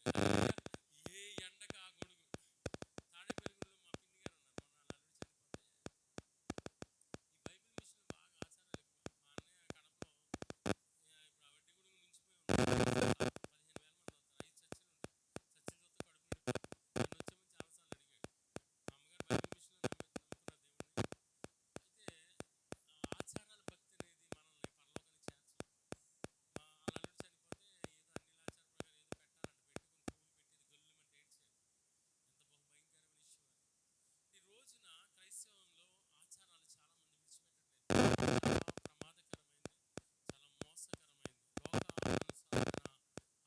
హల్లెలూయా. ఏ ఎండకు ఆ గొడుగు. తాడేపల్లిగూడలో మా పిన్ని గారు ఉన్నారు. మొన్న వాళ్ళ అల్లుడు చనిపోతే ఈ బైబిల్ మిషన్ బాగా ఆచారాలు ఎక్కువ. మా అన్నయ్య కడపలో ఇప్పుడు ఆ వడ్డీ గొడుగు మించిపోయి ఉన్నారు. 15,000 మంది అవుతారు. 5 చర్చిలు ఉంటాయి. చర్చిల చూస్తే కడుపు నిండిపోయింది. నన్ను వచ్చే ముందు చాలాసార్లు అడిగాడు. మా అమ్మగారు బైబిల్ మిషన్లో నమ్ముకున్నారు దేవుడిని. అయితే ఆచారాల భక్తి అనేది మనల్ని పరలోకానికి చేర్చదు. మా వాళ్ళ అల్లుడు చనిపోతే ఏదో అన్ని ఆచార ప్రకారం ఏదో పెట్టాలంట. పెట్టుకుని పువ్వులు పెట్టేది గల్లుమంటే ఏడ్చాడు. ఎంత బహుభయంకరమైన విషయం అది. ఈ రోజున క్రైస్తవంలో ఆచారాలు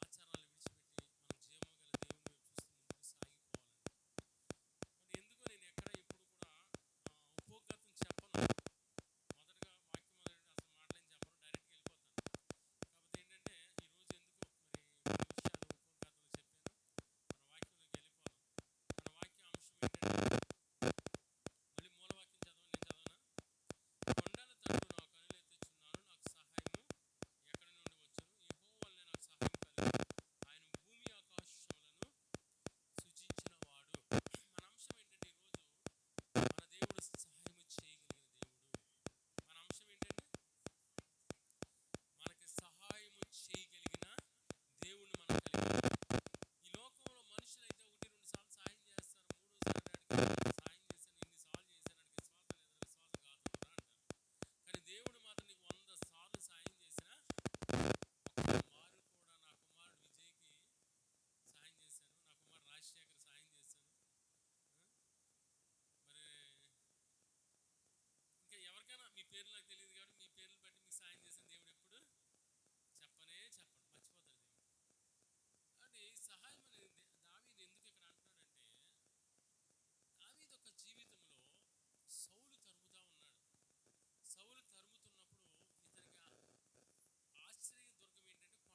చాలా మంది విడిచిపెట్టట్లేదు. చాలా ప్రమాదకరమైంది, చాలా మోసకరమైంది. లోకానుసారమైన ఆచారాలు విడిచిపెట్టి మనం జీవము గల దేవుని వైపు చూస్తూ ముందుకు సాగిపోవాలండి. మరి ఎందుకో నేను ఎక్కడ ఎప్పుడు కూడా ఉపోద్ఘాతం చెప్పను. మొదటగా వాక్యం మొదటి అసలు మాటలేం చెప్పను, డైరెక్ట్గా వెళ్ళిపోతాను. కాకపోతే ఏంటంటే ఈరోజు ఎందుకో మరి కొన్ని విషయాలు ఉపోద్ఘాతంలో చెప్పాను. మన వాక్యంలోకి వెళ్ళిపోదాం. మన వాక్య అంశం ఏంటంటే, మళ్ళీ మూలవాక్యం చదవండి, నేను చదవనా? కొండల తట్టు నా కనులెత్తుచున్నాను, నాకు సహాయము ఎక్కడి నుండి వచ్చును? యెహోవా వలనే నాకు సహాయం కలుగును. ఆయన భూమి ఆకాశములను సృజించిన వాడు. మన అంశం ఏంటంటే ఈరోజు మన దేవుడు సహాయము చేయగలిగిన దేవుడు. మన అంశం ఏంటంటే మనకి సహాయము చేయగలిగిన దేవుణ్ణి మనం కలిగి ఉన్నాం. ఈ లోకంలో మనుషులైతే 1-2 సార్లు సాయం చేస్తారు, మూడోసారి అడిగి సాయం చేశాను, ఎన్నిసార్లు చేశాను, అడిగి విశ్వాసం లేదా విశ్వాసం కాదు అంటారు. కానీ దేవుడు మాత్రం నీకు 100 సార్లు సాయం చేసినా ఒక్క మారు కూడా నా కుమారుడు విజయ్కి సాయం చేశాను, నా కుమారుడు రాజశేఖర్ సాయం చేశాను, మరి ఇంకా ఎవరికైనా మీ పేర్లు నాకు తెలియదు కాబట్టి మీ పేర్లు బట్టి మీకు సాయం చేసిన దేవుడు ఎప్పుడు చెప్పండి, మర్చిపోతారు దేవుడు. అది సహాయం అనేది దావీదు ఎందుకు ఇక్కడ అంటున్నాడంటే, దావీదు యొక్క జీవితంలో సౌలు తరుముతా ఉన్నాడు. సౌలు తరుముతున్నప్పుడు ఇతనికి ఆశ్చర్య దుర్గం ఏంటంటే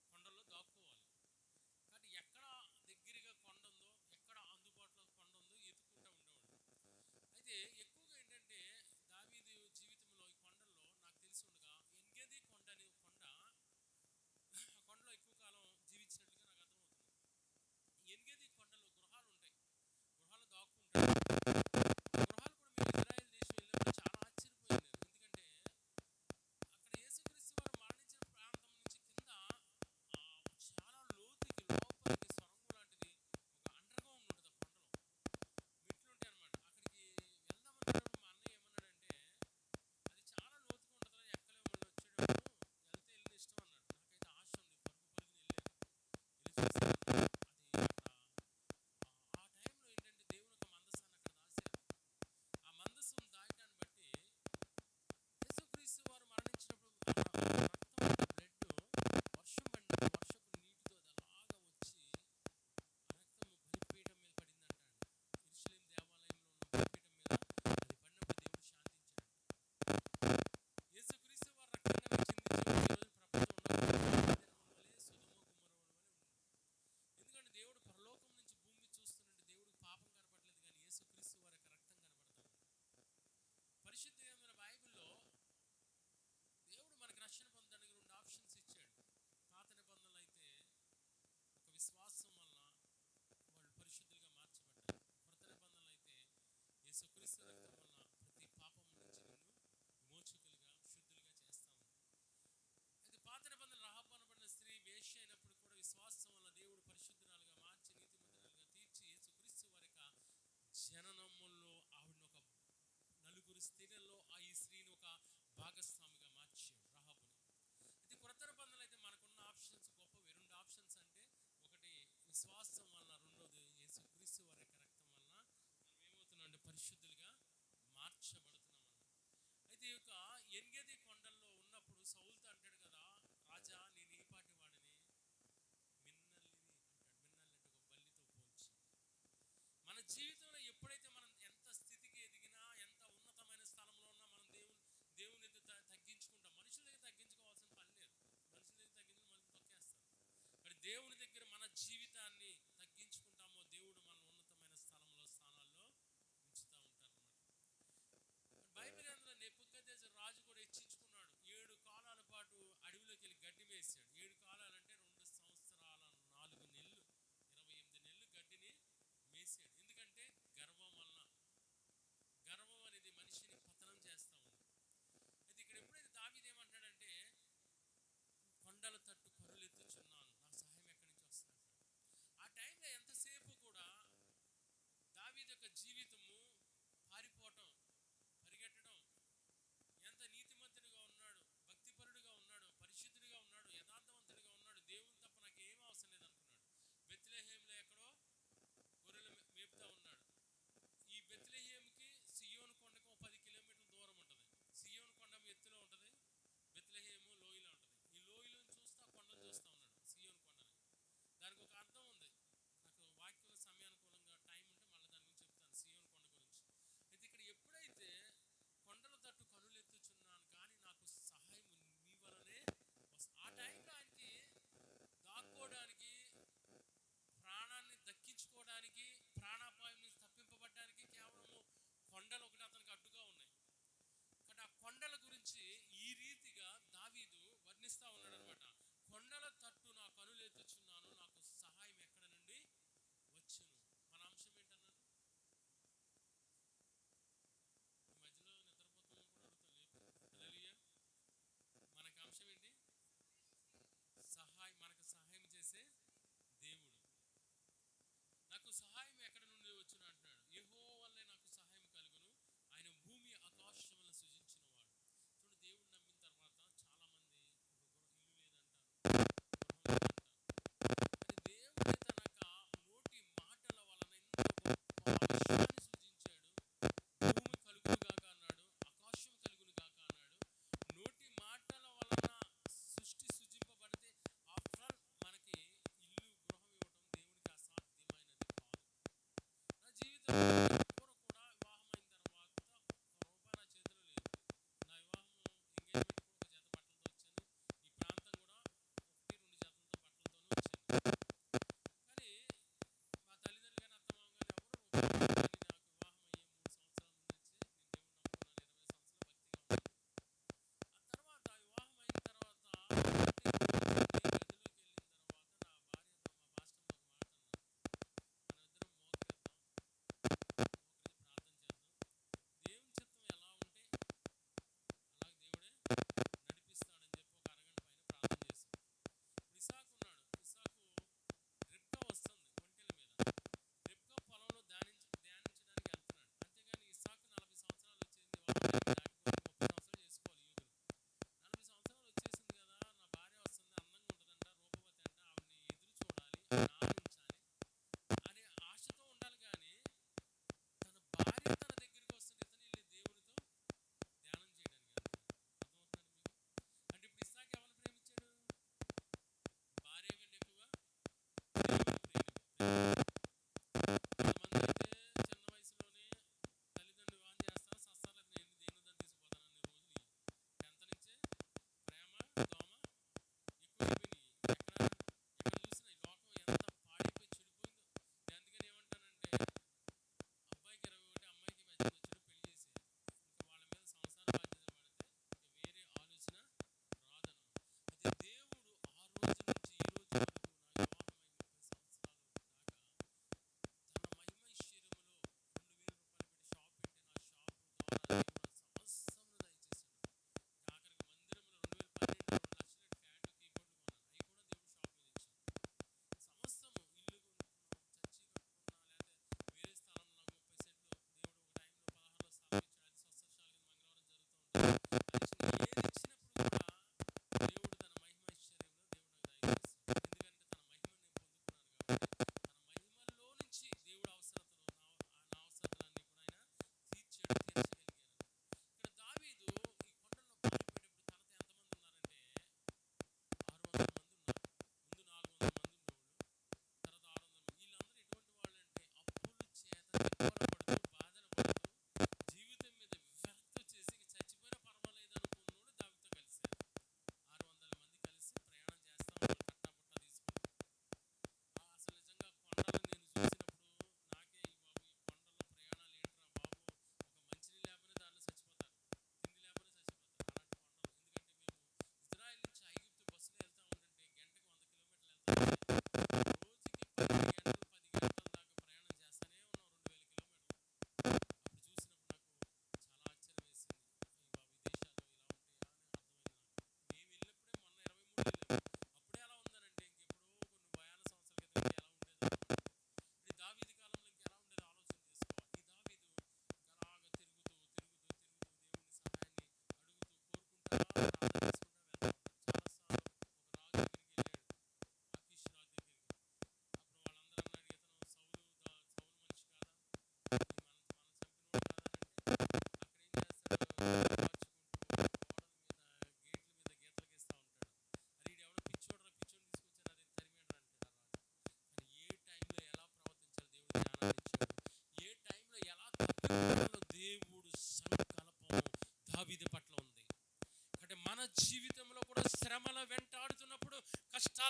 కొండల్లో దాక్కోవాలి. కాబట్టి ఎక్కడ దగ్గరగా కొండ ఉందో, ఎక్కడ అందుబాటులో కొండ ఉందో ఎత్తుకుంటూ ఉండేవాడు. అయితే ఎక్కువగా ఏంటంటే దావీదు జీవితంలో ఈ కొండల్లో నాకు తెలిసి ఉండగా ఎన్గెది కొండ అనే కొండ, ఆ కొండలో ఎక్కువ కాలం జీవించినట్లుగా నాకు అర్థమవుతుంది. ఎన్గెది కొండలో గృహాలు ఉంటాయి, గృహాలు దాక్కుంటాడు. ఆ గృహాలు కూడా మేము ఇజ్రాయెల్ దేశం వెళ్ళినప్పుడు చాలా ఆశ్చర్యపోయాను నేను. ఎందుకంటే అక్కడ యేసుక్రీస్తు వారు మరణించిన ప్రాంతం నుంచి కింద చాలా లోతుకి లోపలికి సొరంగం లాంటిది ఒక అండర్ గ్రౌండ్ ఉంటుంది. ఆ కొండలో మెట్లు ఉంటాయి అన్నమాట. అక్కడికి వెళ్దామన్నప్పుడు మా అన్నయ్య ఏమన్నాడంటే, అది చాలా లోతుగా ఉంటుంది, ఎక్కలేము, మళ్ళీ వచ్చేటప్పుడు వెళ్తే వెళ్ళిన ఇష్టం అన్నాడు. నాకైతే ఆశ ఉంది, పరుగుని వెళ్ళాను, వెళ్ళి చూసాను. అది అక్కడ ఆ టైంలో ఏంటంటే దేవుని ఒక మందసాన్ని అక్కడ దాశారు. ఆ మందసం దాయటాన్ని బట్టి యేసుక్రీస్తు వారు మరణించినప్పుడు రక్తం బ్లడ్ వర్షం పడినప్పుడు వర్షపు నీటితో అది అలాగా వచ్చి ఆ రక్తము బలిపీఠం మీద పడిందంట అండి. యెరూషలేము దేవాలయంలో ఉన్న బలిపీఠం మీద అది పడినప్పుడు దేవుడు శాంతించాడు. యేసుక్రీస్తు వారు రక్తంగా చిందించే ఈరోజు ప్రపంచం వలె సొదొమ గొమొర్రా వలె ఉంది. ఎందుకంటే దేవుడు పరలోకం నుంచి భూమి చూస్తున్నట్టు దేవుడికి పాపం కనపడలేదు, కానీ యేసుక్రీస్తు వారి యొక్క రక్తం కనపడతాడు. పరిశుద్ధ గ్రంథమైన బైబిల్లో దేవుడు మనకు రక్షణ పొందడానికి 2 ఆప్షన్స్ ఇచ్చాడు. పాత నిబంధనలు అయితే ఒక విశ్వాసం వలన వాళ్ళు పరిశుద్ధులుగా మార్చబడ్డారు. కొత్త నిబంధనలు అయితే యేసుక్రీస్తు రక్తం వలన ప్రతి పాపం నుంచి నిన్ను విమోచకులుగా శుద్ధులుగా చేస్తామని. అయితే పాత నిబంధన రహాబు అనబడిన స్త్రీ వేశ్య అయినప్పుడు కూడా విశ్వాసం వల్ల దేవుడు పరిశుద్ధురాలుగా మార్చి నీతిమంతురాలుగా తీర్చి యేసుక్రీస్తు వారి యొక్క జననములో ఆవిడని ఒక నలుగురు స్త్రీలలో ఈ స్త్రీని ఒక భాగస్వామిగా మార్చాడు, రహాబుని. అయితే కొత్త నిబంధనలు అయితే మనకున్న ఆప్షన్స్ గొప్పవి. 2 ఆప్షన్స్ అంటే, ఒకటి విశ్వాసం వలన, రెండోది యేసుక్రీస్తు వారి యొక్క రక్తం వలన మనం ఏమవుతున్నాం అంటే పరిశుద్ధులుగా మార్చబడుతున్నాం అన్నమాట. అయితే ఈ యొక్క ఎన్గెది కొండల్లో ఉన్నప్పుడు సౌలుతో అంటాడు కదా, రాజా నేను ఈ పాటి వాడిని, మిన్నల్లిని అంటాడు. మిన్నల్లి అంటే ఒక బల్లితో పోల్చి. మన జీవితంలో ఎప్పుడైతే మనం ఎంత స్థితికి ఎదిగినా, ఎంత ఉన్నతమైన స్థలంలో ఉన్నా, మనం దేవుని దగ్గర తగ్గించుకుంటాం. మనుషుల దగ్గర తగ్గించుకోవాల్సిన పని లేదు. మనుషుల దగ్గర తగ్గించుకుని మనుషులు తొక్కేస్తారు. కానీ దేవుని దగ్గర మన జీవితాన్ని తగ్గించుకుంటామో దేవుడు మన ఉన్నతమైన స్థానాల్లో ఉంచుతూ ఉంటారు అన్నమాట. బైబిల్ అందులో నెబుకద్నెజరు రాజు కూడా హెచ్చించుకున్నాడు. 7 కాలాల పాటు అడవిలోకి వెళ్ళి గడ్డి వేసాడు. 7 కాలాలంటే 2 సంవత్సరాల 4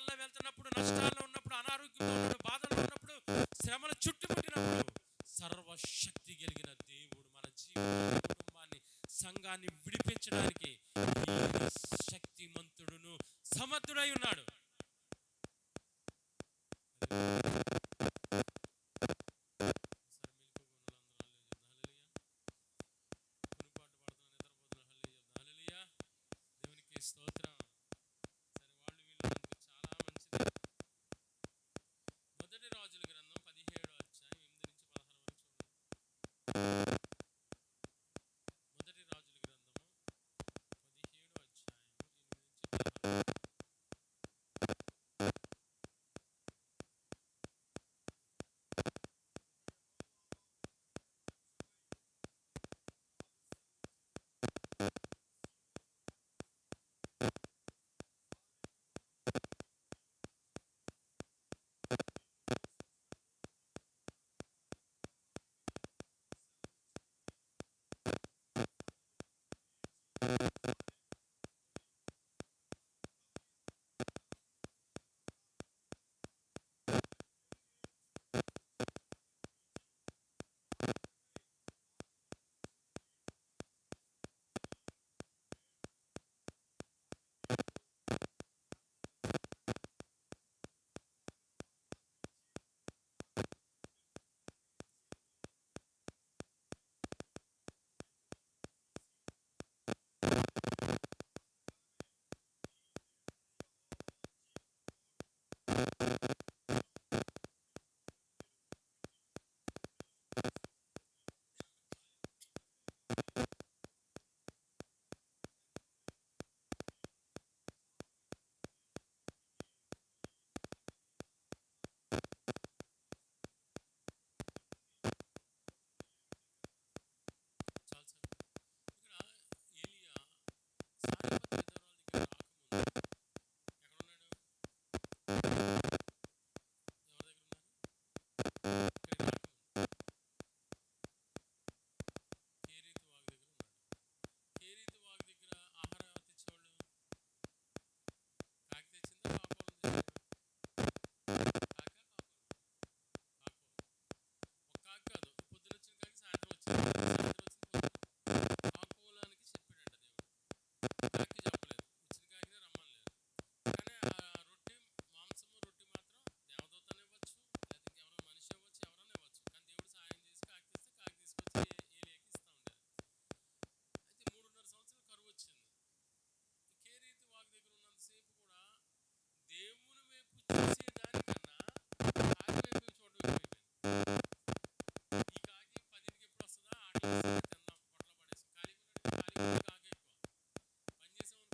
కష్టాల్లో వెళ్తున్నప్పుడు, నష్టాల్లో ఉన్నప్పుడు, అనారోగ్యంలో ఉన్నప్పుడు, బాధల్లో ఉన్నప్పుడు, శ్రమలు చుట్టుముట్టినప్పుడు సర్వశక్తి కలిగిన దేవుడు మన జీవితాన్ని, కుటుంబాన్ని, సంఘాన్ని విడిపించడానికి శక్తిమంతుడును సమర్థుడై ఉన్నాడు. దేవునికి స్తోత్రం. సరే, వాళ్ళు వీళ్ళు చాలా మంచిది. మొదటి రాజుల గ్రంథం 17వ అధ్యాయం 8 నుంచి 16 వరకు చూడండి. మొదటి రాజుల గ్రంథము 17వ అధ్యాయం 8 నుంచి 16. చాలు సార్. ఇక్కడ ఏలియా సారెపత్ విధవరాలు దగ్గర రాకముందు ఎక్కడున్నాడు? ఎవరి దగ్గర ఉన్నారు? ఇక్కడికి రాకముందు కేరీతు వాగు దగ్గర ఉన్నాడు. కేరీతు వాగు దగ్గర ఆహారం ఎవరు తెచ్చేవాళ్ళు? కాకి తెచ్చిందా, కాకోలం తెచ్చాడు? కాకా, కాకోలం. ఒక కాకి కాదు, పొద్దున వచ్చిన కాకి సాయంత్రం వచ్చింది, సాయంత్రం వచ్చింది పొద్దున. కాకోలానికి చెప్పాడంట దేవుడు. కాకి చెప్పలేదు, వచ్చిన కాకినే రమ్మనలేదు. కానీ ఆ రొట్టె, మాంసము రొట్టె మాత్రం దేవదూతనే ఇవ్వచ్చు, లేదా ఇంకెవరైనా మనిషి ఇవ్వచ్చు, ఎవరైనా ఇవ్వచ్చు. కానీ దేవుడు సాయం చేసి కాకి తెస్తే కాకి తీసుకొచ్చి ఏలియాకి ఇస్తూ ఉండేది. అయితే 3.5 సంవత్సరాలు కరువు వచ్చింది. కేరీతు వాగు దగ్గర ఉన్నంతసేపు కూడా దేవుని వైపు చూసేదానికన్నా కాకి వైపు చూడడం ఎక్కువైపోయింది. ఈ కాకి 10కి ఎప్పుడు వస్తుందా, ఆటలు వస్తుందా, తిందాం పొట్టలో పడేసి ఖాళీగా ఉన్నాడు. ఖాళీగా ఉంటే కాకి ఎక్కువ పని చేసాం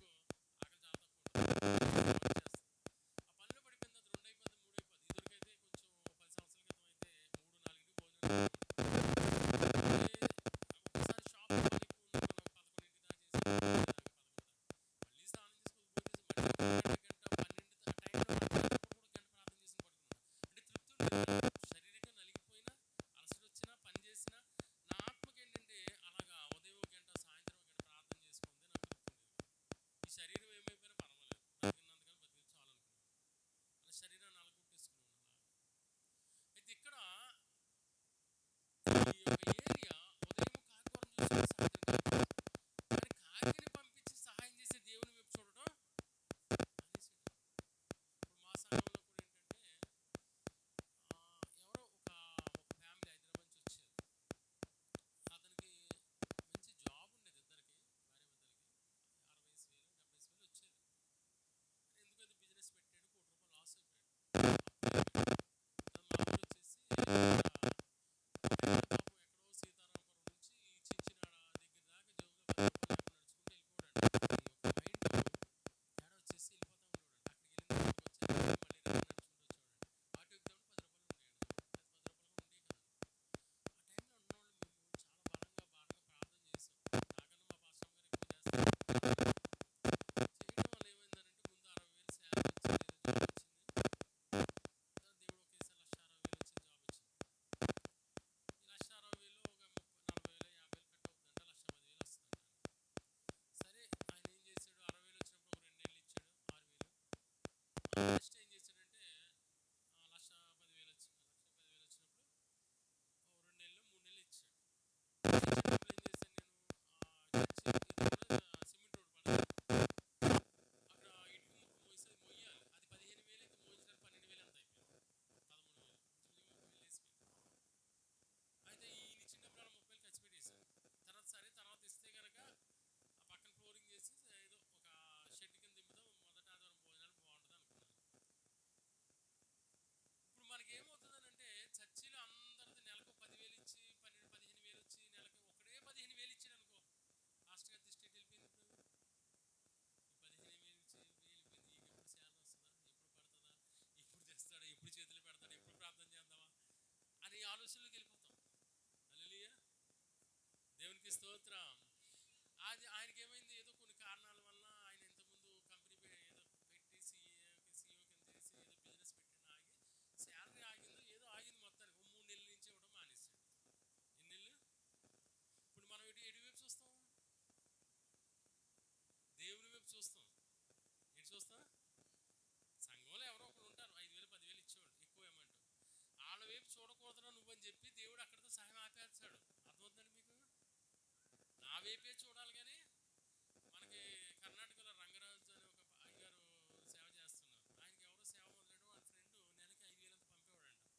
వైపు చూడకూడదురా నువ్వు అని చెప్పి దేవుడు అక్కడితో సహాయం ఆపేస్తాడు. అర్థమవుతుందండి మీకు? నా వైపే చూడాలి. కానీ మనకి కర్ణాటకలో రంగరాజు అనే ఒక అయ్యగారు సేవ చేస్తున్నారు. ఆయనకి ఎవరో సేవ మొదలెడు, వాళ్ళ ఫ్రెండ్ నెలకి 5,000 అంత పంపేవాడంట.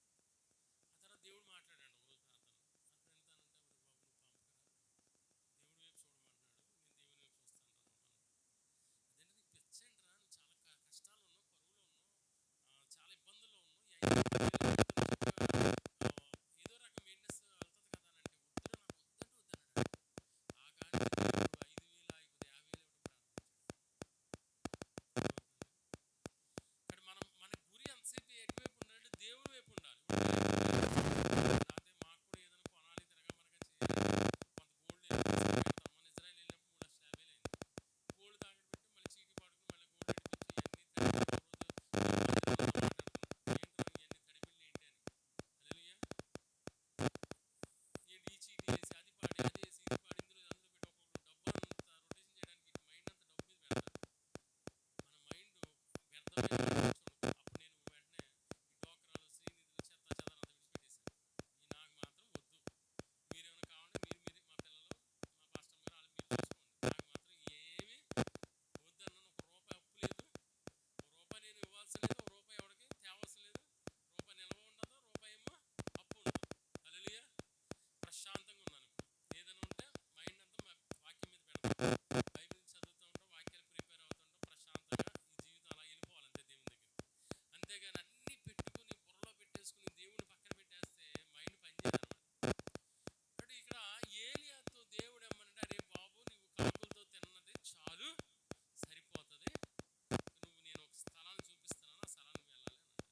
ఆ తర్వాత దేవుడు మాట్లాడాడు ఒక రోజు ప్రార్థనలో. అప్పుడు వెళ్తానంటే బాబు నువ్వు పంపకరా, దేవుడి వైపు చూడమంటున్నాడు, నేను దేవుని వైపు చూస్తాను రా బాబు అన్నాడు. అదేంటి నీకు పిచ్చేంట్రా, నువ్వు చాలా కష్టాలు ఉన్నావు, కరువులో ఉన్నావు, చాలా ఇబ్బందుల్లో ఉన్నావు, ఈ 5,000 ఏదో రకం మెయింటెనెన్స్ వెళ్తుంది కదా అని అంటే, వద్దురా నాకు వద్దంటే వద్దన్నాడు. ఆ కానీ దేవుడు 5,000 అయిపోతే 50,000 ఇవ్వడం ప్రారంభించాడు. ఇక్కడ మన గురి ఎంతసేపు ఎటువైపు ఉండాలంటే దేవుడి వైపు ఉండాలి. అదే మాకు కూడా ఏదైనా కొనాలి, తిరగమరగా చేయాలి, కొంత గోల్డ్ పెడతాం. మన ఇజ్రాయెల్ వెళ్ళినప్పుడు 3,50,000 అయింది. గోల్డ్ తాకట్టు పెట్టి మళ్ళీ చీటీ పాడుకుని మళ్ళీ గోల్డ్ ఎడిపించి ఇవన్నీ మాట్లాడుతున్నాం. ఏంట్రా ఇవన్నీ తడిపిల్లి ఏంటి అని. హల్లెలూయా. ఏంటి ఈ చీటీ వేసి అది పాడి అది వేసి ఇది పాడి ఇందులో అందులో పెట్టి ఒక్కొక్కరు డబ్బు అంతా రొటేషన్ చేయడానికి మైండ్ అంతా డబ్బు మీద పెడతారు. మన మైండ్ వ్యర్థమైన చూడకు. అప్పుడు నేను వెంటనే ఈ డోక్రాలు, శ్రీనిధులు, చెత్త చెదారం అంతా విడిచిపెట్టేశాను. ఈ నాకు మాత్రం వద్దు. మీరేమైనా కావాలంటే మీరు మా పిల్లలు, మా పాస్టర్ గారు వాళ్ళు మీరు చూసుకోండి. నాకు మాత్రం ఏమీ వద్దన్నాను. ఒక రూపాయి అప్పు లేదు, ఒక రూపాయి నేను ఇవ్వాల్సిన లేదు, ఒక రూపాయి ఎవరికి తేవాల్సిన లేదు, రూపాయి నిల్వ ఉండదు, రూపాయి ఏమో అప్పు ఉండదు. హల్లెలూయా. ప్రశాంతంగా ఉన్నాను. ఇప్పుడు ఏదైనా ఉంటే మైండ్ అంతా వాక్యం మీద పెడతాం, బైబిల్ చదువుతూ ఉంటాం, వాక్యాలు ప్రిపేర్ అవుతుంటాం, ప్రశాంతంగా ఈ జీవితం అలా వెళ్ళిపోవాలి అంతే దేవుని దగ్గర. అంతేగాని అన్నీ పెట్టుకుని బుర్రలో పెట్టేసుకుని దేవుని పక్కన పెట్టేస్తే మైండ్ పనిచేయదన్నమాట. అంటే ఇక్కడ ఏలియాతో దేవుడు ఏమన్నాడు, అరే బాబు నువ్వు కాకులతో తిన్నది చాలు, సరిపోతుంది, నువ్వు నేను ఒక స్థలాన్ని చూపిస్తున్నాను, ఆ స్థలానికి వెళ్ళాలి అన్నాడు.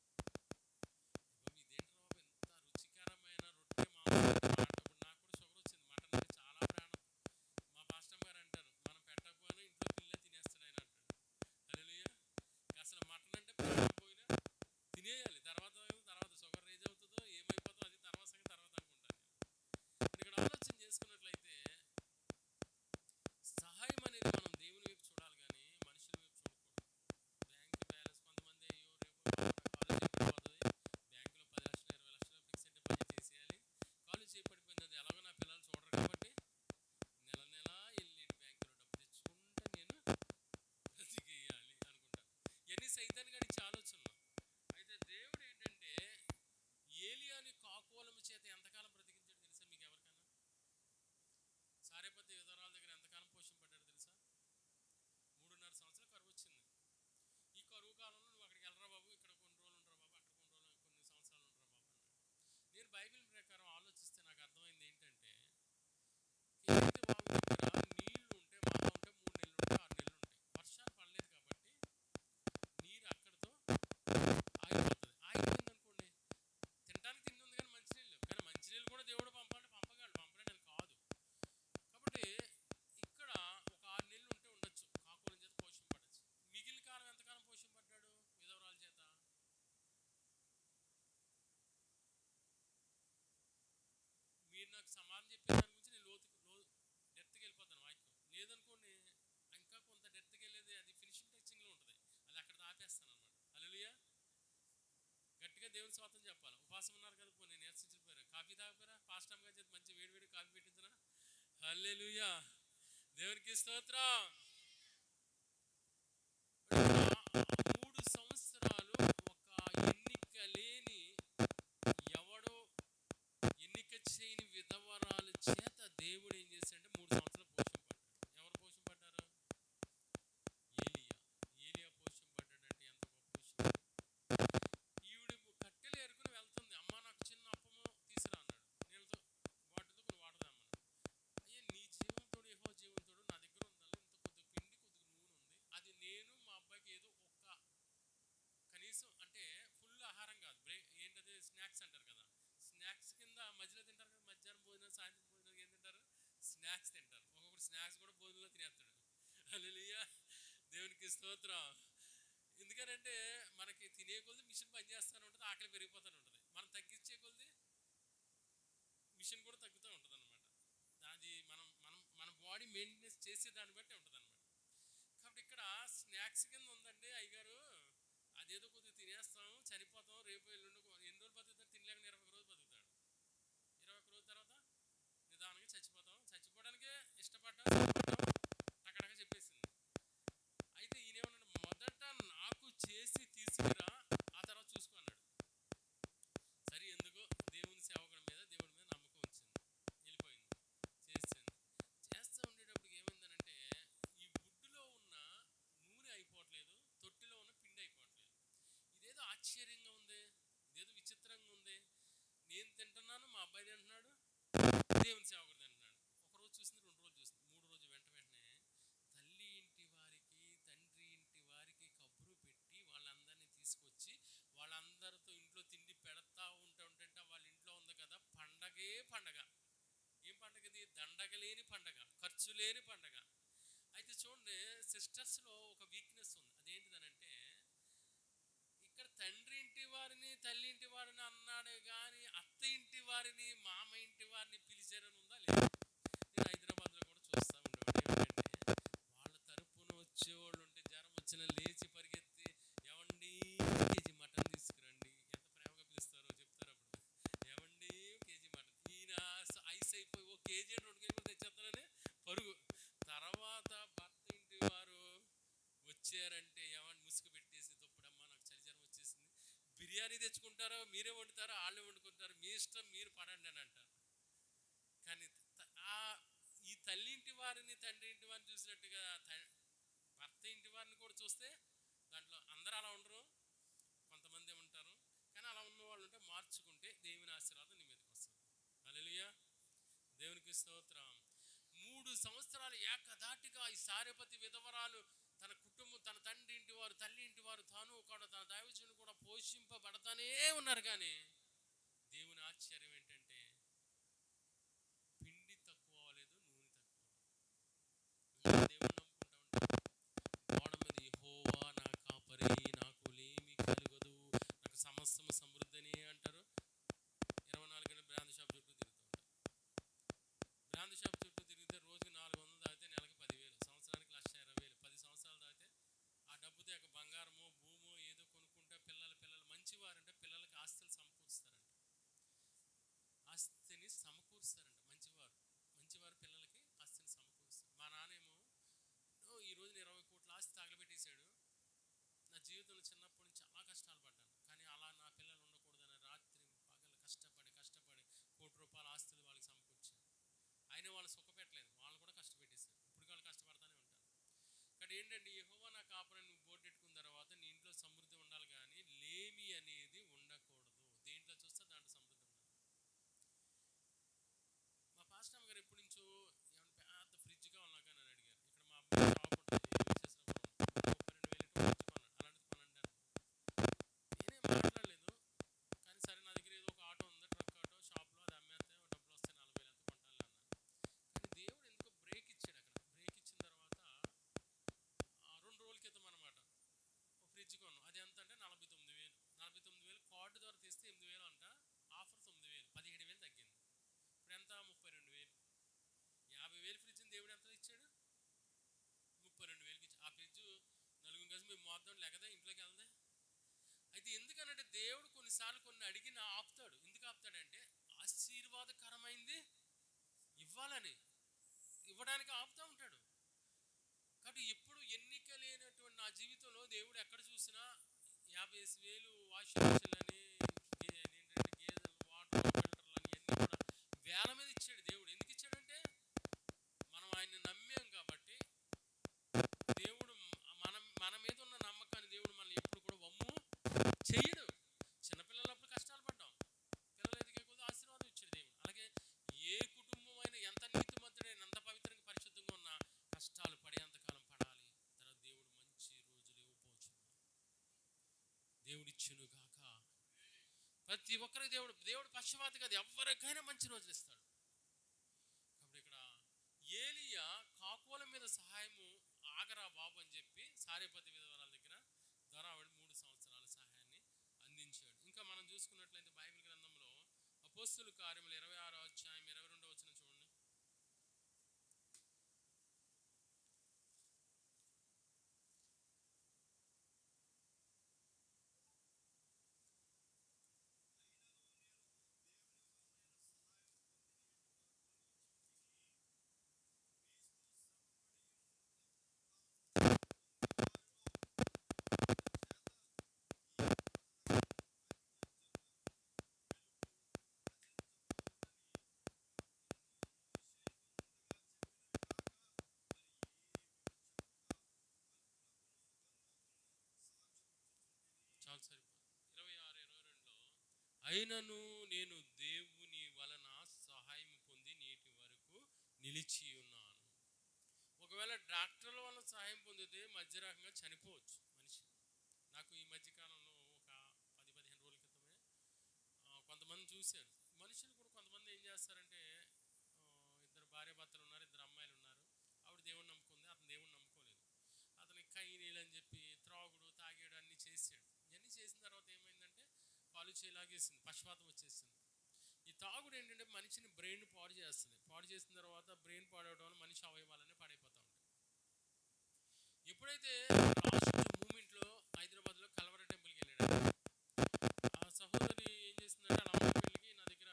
బాబు ఇదేంటి బాబు ఎంత రుచికరమైన రొట్టె మాంసం ఇప్పుడు నాకు కూడా షుగర్ వచ్చింది, మటన్ అంటే చాలా ప్రాణం. మా పాస్టర్ గారు అంటారు, మనం పెట్టకపోయినా ఇంట్లో పిల్లలు తినేస్తాడు ఆయన అంటాడు. హల్లెలూయా. అసలు మటన్ అంటే ప్రాణం పోయినా తినేయాలి. తర్వాత షుగర్ రేజ్ అవుతుందో ఏమైపోతుందో అది తర్వాత అనుకుంటాను. ఇక్కడ ఆలోచన చేసుకున్నట్లయితే సహాయం అనేది మనం దేవుని వైపు చూడాలి కానీ మనుషుల వైపు చూడకూడదు. బ్యాంక్ బ్యాలెన్స్ కొంతమంది అయ్యో రేపు కాలేజ్ పడిపోతుంది, బ్యాంకులో 10 లక్షలు 20 లక్షలు ఫిక్స్డ్ డిపాజిట్ చేసేయాలి, కాలేజ్ చేయబడిపోయింది, అది ఎలాగో నా పిల్లలు చూడరు కాబట్టి నెల నెల వెళ్ళి బ్యాంకులో డబ్బు తెచ్చుకుంటే నేను బ్రతికేయాలి అనుకుంటాను. ఇవన్నీ సైతాన్ గడిచే ఆలోచనలు. అయితే దేవుడు ఏంటంటే ఏలియాని కాకోలము చేత ఎంతకాలం బ్రతికించాడు తెలుసా మీకు ఎవరికైనా? సారేపతి విధవరాల దగ్గర ఎంతకాలం పోషింపడ్డాడు తెలుసా? 3.5 సంవత్సరాలు కరువు వచ్చింది. ఈ కరువు కాలంలో నువ్వు అక్కడికి వెళ్ళరా బాబు, ఇక్కడ కొన్ని రోజులు ఉండరా బాబు, అక్కడ కొన్ని సంవత్సరాలు ఉండరా బాబు అన్నాడు. నేను బైబిల్ ప్రకారం ఆలోచిస్తే నాకు అర్థమైంది ఏంటంటే, కేంద్ర వాగు దగ్గర నీళ్లు ఉంటే మహా ఉంటే 3 నెలలు ఉంటే 6 నెలలు ఉంటాయి. వర్షాలు పడలేదు కాబట్టి నీరు అక్కడితో ఆగిపోతుంది. ఆగిపోయింది అనుకోండి, తినడానికి తిండి ఉంది కానీ మంచినీళ్ళు, కానీ మంచినీళ్ళు కూడా దేవుడు పంపగలడు, పంపలేడని కాదు. కాబట్టి ఇక్కడ ఒక 6 నెలలు ఉంటే ఉండొచ్చు, కాకుల చేత పోషింపడచ్చు. మిగిలిన కాలం ఎంతకాలం పోషింపడ్డాడు విధవరాల చేత? మీరు నాకు సమాధానం చెప్పే దాని గురించి నేను డెప్త్కి వెళ్ళిపోతాను. వాక్యం లేదనుకోండి ఇంకా కొంత డెప్త్కి వెళ్ళేది, అది ఫినిషింగ్ టచింగ్లో ఉంటుంది, అది అక్కడ ఆపేస్తాను అనమాట. హల్లెలూయా. గట్టిగా దేవుని స్వాతం చెప్పాలి. ఉపవాసం ఉన్నారు కదా, పోనీ నేర్చించిపోయారు, కాఫీ తాగిపోయారా, పాస్టర్ గారి చేత మంచి వేడి కాఫీ పెట్టించరా? హల్లెలూయా. దేవునికి స్తోత్రం. 3 సంవత్సరాలు ఒక ఎన్నిక లేని, ఎవడో ఎన్నిక చేయని విధవరాలు చేత దేవుడు ఏం చేశాడంటే 3 సంవత్సరాలు పోషింపడ్డాడు. ఎవరు పోషింపడ్డారు? ఏలియా పోషింపడ్డాడంటే ఎంత గొప్ప విషయం. ఈవిడ కట్టెలు ఏరుకుని వెళ్తుంది, అమ్మ నాకు చిన్న అప్పము తీసుకురా అన్నాడు. నీళ్ళతో వాటితో కొన్ని వాటర్ అమ్మన్నాడు. అయ్యా నీ జీవంతోడు యెహోవా జీవంతోడు నా దగ్గర ఉండాలి, ఇంత కొద్ది పిండి కొద్ది నూనె ఉంది, అది నేను మా అబ్బాయికి ఏదో కనీసం అంటే ఫుల్ ఆహారం కాదు, ఏంటది స్నాక్స్ అంటారు కదా, స్నాక్స్ కింద మధ్యలో తింటారు కదా, మధ్యాహ్నం భోజనం సాయంత్రం భోజనం ఏం తింటారు? స్నాక్స్ తింటారు. ఒక్కొక్కటి స్నాక్స్ కూడా భోజనంలో తినేస్తాడు. హల్లెలూయా. దేవునికి స్తోత్రం. ఎందుకనంటే మనకి తినే కొద్ది మిషన్ పనిచేస్తూనే ఉంటుంది, ఆకలి పెరిగిపోతూనే ఉంటుంది. మనం తగ్గించే కొద్ది మిషన్ కూడా తగ్గుతూ ఉంటుంది అనమాట. అది మన బాడీ మెయింటెనెన్స్ చేసే దాన్ని బట్టి ఉంటుంది అనమాట. కాబట్టి ఇక్కడ స్నాక్స్ కింద ఉందండి అయ్యగారు, అదేదో కొద్దిగా తినేస్తాం, చనిపోతాం, రేపు ఎల్లుండి ఎన్ని రోజులు బతుకుతారు, తినలేక 20 రోజులు ఆశ్చర్యంగా ఉంది, ఇదేదో విచిత్రంగా ఉంది. నేను తింటున్నాను, మా అబ్బాయి తింటున్నాడు, దేవుని సేవకుడు తింటున్నాడు. ఒకరోజు చూసింది, 2 రోజులు చూసింది, 3 రోజు వెంటనే తల్లి ఇంటి వారికి తండ్రి ఇంటి వారికి కబురు పెట్టి వాళ్ళందరినీ తీసుకొచ్చి వాళ్ళందరితో ఇంట్లో తిండి పెడతా ఉంటే వాళ్ళ ఇంట్లో ఉంది కదా పండగే పండగ. ఏం పండగ ఇది? దండగ లేని పండగ, ఖర్చు లేని పండగ. అయితే చూడండి, సిస్టర్స్లో ఒక వీక్నెస్ ఉంది. అదేంటిదనంటే, ఇక్కడ తండ్రి ఇంటి వారిని తల్లి ఇంటి వారిని అన్నాడే కానీ అత్త ఇంటి వారిని మామ ఇంటి వారిని పిలిచారని ఉందా లేదా? నేను హైదరాబాద్లో కూడా చూస్తూ ఉండేవాడు. ఏమంటే వాళ్ళ తరపున వచ్చేవాళ్ళు ఉంటే జ్వరం వచ్చిన లేచి పరిగెత్తి, ఏమండి కేజీ మటన్ తీసుకురండి, ఎంత ప్రేమగా పిలుస్తారో చెప్తారు. అప్పుడు ఏమండి కేజీ మటన్, ఈయన ఐస్ అయిపోయి 1 కేజీ 2 కేజీలు తెచ్చేస్తానని పరుగు. తర్వాత భర్త ఇంటి వారు వచ్చారంటే ఏమని ముసుగు పెట్టేసి, దుప్పడమ్మా నాకు చలిజ్వరం వచ్చేసింది, బిర్యానీ తెచ్చుకుంటారో మీరే వండుతారో వాళ్ళే వండుకుంటారు, మీ ఇష్టం మీరు పడండి అని అంటారు. కానీ ఈ తల్లి ఇంటి వారిని తండ్రి ఇంటి వారిని చూసినట్టుగా భర్త ఇంటి వారిని కూడా చూస్తే దాంట్లో అందరూ అలా ఉండరు, కొంతమంది ఉంటారు. కానీ అలా ఉన్న వాళ్ళు ఉంటే మార్చుకుంటే దేవుని ఆశీర్వాదం నీ మీదకి వస్తుంది. హల్లెలూయా, దేవునికి స్తోత్రం. 3 సంవత్సరాలు ఏకధాటిగా ఈ సారెపతి విధవరాలు తన కుటుంబం, తన తండ్రి ఇంటి వారు తల్లి ఇంటి వారు తాను కూడా తన దైవజనుడు కూడా పోషింపబడతానే ఉన్నారు. కానీ దేవుని ఆశ్చర్యం ఏంటంటే పిండి తక్కువ అవ్వలేదు, నూనె తక్కువ. దేవుని నమ్ముకుంటా ఉంటాం, గోడ మీద యెహోవా నా కాపరి, నాకు లేమి కలుగదు, నాకు సమస్తము సమృద్ధిని అంటారు. 24 గంటలు బ్రాండ్ షాప్ చుట్టూ తిరుగుతూ ఉంటారు. బ్రాండ్ షాప్ చుట్టూ తిరిగితే రోజుకి 400 తాగితే నెలకు 10,000, సంవత్సరానికి 1,20,000. 10 సంవత్సరాలు తాగితే ఆ డబ్బుతో ఒక బంగారమో భూమో ఏదో కొనుక్కుంటే పిల్లలు మంచివారంటే పిల్లలకి ఆస్తులు సమకూరుస్తారంట. ఆస్తిని సమకూరుస్తారంట మంచివారు పిల్లలకి ఆస్తిని సమకూరుస్తారు. మా నాన్నేమో ఈరోజు 20 కోట్ల ఆస్తి తగలబెట్టేశాడు. నా జీవితంలో చిన్నప్పటి నుంచి చాలా కష్టాలు పడ్డాను. కానీ అలా నా పిల్లలు ఉండకూడదని రాత్రి పగలు కష్టపడి ₹1,00,00,000 ఆస్తులు వాళ్ళకి సమకూర్చాను. అయినా వాళ్ళు సుఖపెట్టలేదు, వాళ్ళు కూడా కష్టపెట్టేశారు. ఇప్పుడు వాళ్ళు కష్టపడతానే ఉంటారు. కానీ ఏంటంటే యెహోవా నా కాపరి నువ్వు బోర్డు పెట్టుకున్న తర్వాత నీ ఇంట్లో సమృద్ధి ఉండాలి, కానీ లేమి అనేది ఉండకూడదు. దేంట్లో చూస్తే దాంట్లో సమృద్ధి ఉండాలి. మా పాస్టర్ గారు ఎప్పటి నుంచో ఏమన్నా పెద్ద ఫ్రిడ్జ్ కావాలి నాకు అని అడిగారు. ఇక్కడ మా అబ్బాయి షాప్ ఉంటుంది, నేనేం మాట్లాడలేదు. కానీ సరే నా దగ్గర ఏదో ఒక ఆటో ఉంది, ట్రక్ ఆటో, షాప్లో అది అమ్మేస్తే డబ్బులు వస్తాయి, 40,000 ఎంత కొంటాను అన్నాను. కానీ దేవుడు ఎందుకో బ్రేక్ ఇచ్చాడు. అక్కడ బ్రేక్ ఇచ్చిన తర్వాత 2 రోజుల క్రితం అనమాట ఒక ఫ్రిడ్జ్ కొన్నాం. అది ఎంత అంటే 49,000. 49,000 కార్డు ద్వారా తీస్తే 8,000 అంట, ఆఫర్ 9,000, 17,000 తగ్గింది. ఇప్పుడు ఎంత? 32,000. 50,000 ఫ్రిడ్జ్ని దేవుడు ఎంత ఇచ్చాడు? 32,000కి ఇచ్చాడు. ఆ ఫ్రిడ్జ్ 4 గజం మేము మోద్దాం లేకదా ఇంట్లోకి వెళ్దే. అయితే ఎందుకనంటే దేవుడు కొన్నిసార్లు కొన్ని అడిగిన ఆపుతాడు. ఎందుకు ఆపుతాడంటే ఆశీర్వాదకరమైంది ఇవ్వాలని, ఇవ్వడానికి ఆపుతూ ఉంటాడు. కాబట్టి ఎప్పుడు ఎన్నిక లేనటువంటి నా జీవితంలో దేవుడు ఎక్కడ చూసినా 50,000 వాషింగ్ మిషన్లని, ఏంటంటే గేదెలు, వాటర్ ఫిల్టర్లు అని ఇవన్నీ కూడా వేల మీద ఇచ్చాడు దేవుడు. ఎందుకు ఇచ్చాడంటే మనం ఆయన్ని నమ్మాం కాబట్టి. దేవుడు మన మీద ఉన్న నమ్మకాన్ని దేవుడు మనల్ని ఎప్పుడు కూడా వమ్ము చెయ్యడు. చిన్నపిల్లలప్పుడు కష్టాలు పడ్డాం, పిల్లలు ఎదిగే కొద్ది ఆశీర్వాదం ఇచ్చాడు దేవుడు. అలాగే ఏ కుటుంబం అయినా ఎంత నీతిమంతుడైనా ఎంత పవిత్రంగా పరిశుద్ధంగా ఉన్నా కష్టాలు పడేంతకాలం పడాలి. తర్వాత దేవుడు మంచి రోజులు ఇవ్వపోవచ్చు, దేవుడు ఇచ్చును గాక. ప్రతి ఒక్కరికి దేవుడు పక్షపాతి కాదు, ఎవరికైనా మంచి రోజులు ఇస్తాడు. కాబట్టి ఇక్కడ ఏలియా కాకుల మీద సహాయము ఆగరా బాబు అని చెప్పి సారెపతి విధవరాల దగ్గర ఆవిడ 3 సంవత్సరాల సహాయాన్ని అందించాడు. ఇంకా మనం చూసుకున్నట్లయితే బైబిల్ గ్రంథంలో అపోస్తుల కార్యములు 26వ అధ్యాయం 22వ వచనం చూడండి. అయినను నేను దేవుని వలన సహాయం పొంది నేటి వరకు నిలిచి ఉన్నాను. ఒకవేళ డాక్టర్ల వల్ల సహాయం పొందితే మధ్యరకంగా చనిపోవచ్చు మనిషి. నాకు ఈ మధ్యకాలంలో ఒక 10-15 రోజుల క్రితమే కొంతమంది చూశాను. మనుషులు కూడా కొంతమంది ఏం చేస్తారంటే, ఇద్దరు భార్యాభర్తలు ఉన్నారు, ఇద్దరు అమ్మాయిలు ఉన్నారు. ఆవిడ దేవుని నమ్ముకుంది, అతను దేవుని నమ్ముకోలేదు. అతనికి కయ్యనీళ్ళు అని చెప్పి త్రాగుడు తాగాడు, అన్నీ చేసాడు. ఇవన్నీ చేసిన తర్వాత ఏమైందంటే కాలు చేయలాగేసింది, పక్షపాతం వచ్చేసింది. ఈ తాగుడు ఏంటంటే మనిషిని బ్రెయిన్ పాడు చేస్తుంది. పాడు చేసిన తర్వాత బ్రెయిన్ పాడవడం వల్ల మనిషి అవయవాలన్నీ పాడైపోతూ ఉంటాయి. ఎప్పుడైతే లాస్ట్ మూమెంట్లో హైదరాబాద్లో కల్వరి టెంపుల్కి వెళ్ళాడు, ఆ సహోదరి ఏం చేసిందంటే అలా అమ్మ పెళ్ళికి నా దగ్గర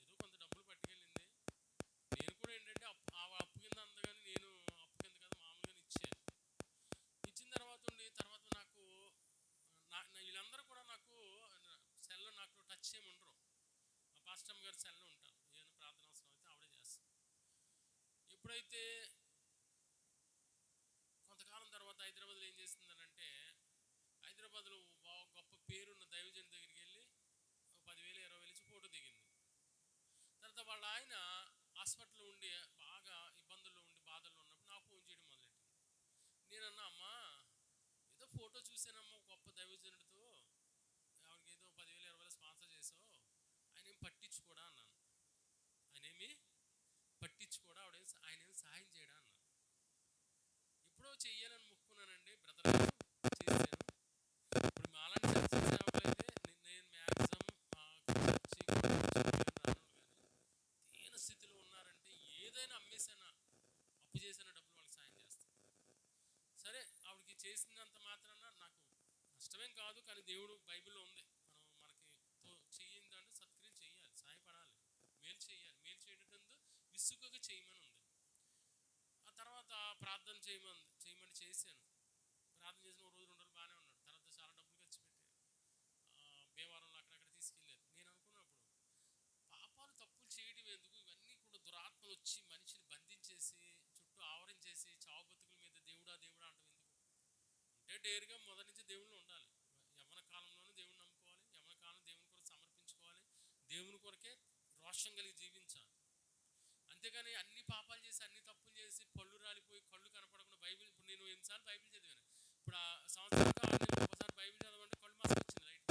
ఏదో కొంత డబ్బులు పట్టుకెళ్ళింది. నేను కూడా ఏంటంటే అప్పు కింద అందగాని నేను అప్పు కింద కదా మామూలుగా ఇచ్చాను. ఇచ్చిన తర్వాత నాకు వీళ్ళందరూ కూడా నాకు సెల్లో నాకు టచ్ చేయమంటారు. మా పాస్టమ్ గారు సెల్లో ఉంటారు, ఏదైనా ప్రార్థన అవసరం అయితే ఆవిడే చేస్తాను. ఎప్పుడైతే కొంతకాలం తర్వాత హైదరాబాద్లో ఏం చేస్తుందనంటే, హైదరాబాద్లో గొప్ప పేరున్న దైవజన్ దగ్గరికి వెళ్ళి 10,000-20,000 ఇచ్చి ఫోటో దిగింది. తర్వాత వాళ్ళ ఆయన హాస్పిటల్లో ఉండి బాగా ఇబ్బందుల్లో ఉండి బాధల్లో ఉన్నప్పుడు నాకు ఫోన్ చేయడం మొదలెట్టింది. నేనన్నా, అమ్మా ఏదో ఫోటో చూసానమ్మా గొప్ప దైవజనుడితో, ఆవిడకి ఏదో 10,000-20,000 స్పాన్సర్ చేసావు, ఆయన ఏం పట్టించుకోడా అన్నాను. ఆయన ఏమి పట్టించుకోడా, ఆయన ఏం సహాయం చేయడా అన్నాను. ఎప్పుడో చెయ్యాలని మొక్కున్నానండి బ్రదర్ గారు, చేశాను. ఇప్పుడు మాలాంటి చర్చ సేవకులు అయితే నేను మ్యాక్సిమం దీన స్థితిలో ఉన్నారంటే ఏదైనా అమ్మేసానా అప్పు చేసిన డబ్బులు వాళ్ళకి సాయం చేస్తాను. సరే ఆవిడకి చేసినంత మాత్రాన నాకు నష్టమేం కాదు, కానీ దేవుడు బైబిల్లో ఉంది, మనకి చెయ్యిందంటే సత్క్రియ చెయ్యాలి, సహాయపడాలి, మేలు చేయాలి. మేలు చేయడం విసుగుగా చేయమని ఉంది. ఆ తర్వాత ప్రార్థన చేయమని చేశాను. ప్రార్థన చేసిన రోజు 2 రోజులు బాగానే ఉన్నాడు. తర్వాత చాలా డబ్బులు ఖర్చు పెట్టాడు. భీమవరంలో అక్కడక్కడ తీసుకెళ్ళారు. నేను అనుకున్నప్పుడు పాపాలు తప్పులు చేయడం ఎందుకు, ఇవన్నీ కూడా దురాత్మలు వచ్చి మనిషిని బంధించేసి చుట్టూ ఆవరించేసి చావు బతుకుల మీద దేవుడా దేవుడా అంటాం ఎందుకు అంటే, డేరుగా మొదటి నుంచి దేవుళ్ళు ఉండాలి. యవ్వన కాలంలోనే దేవుని నమ్ముకోవాలి, యవ్వన కాలం దేవుని కొరకు సమర్పించుకోవాలి, దేవుని కొరకే రోషం కలిగి జీవించాలి. అంతేగాని అన్ని పాపాలు చేసి అన్ని తప్పులు చేసి పళ్ళు రాలిపోయి కళ్ళు కనపడకుండా బైబిల్, ఇప్పుడు నేను ఎన్నిసార్లు బైబిల్ చదివాను, ఇప్పుడు ఆ సంవత్సరంలో 6 నెలలకు ఒకసారి బైబిల్ చదవంటే కళ్ళు మసకొచ్చింది, లైట్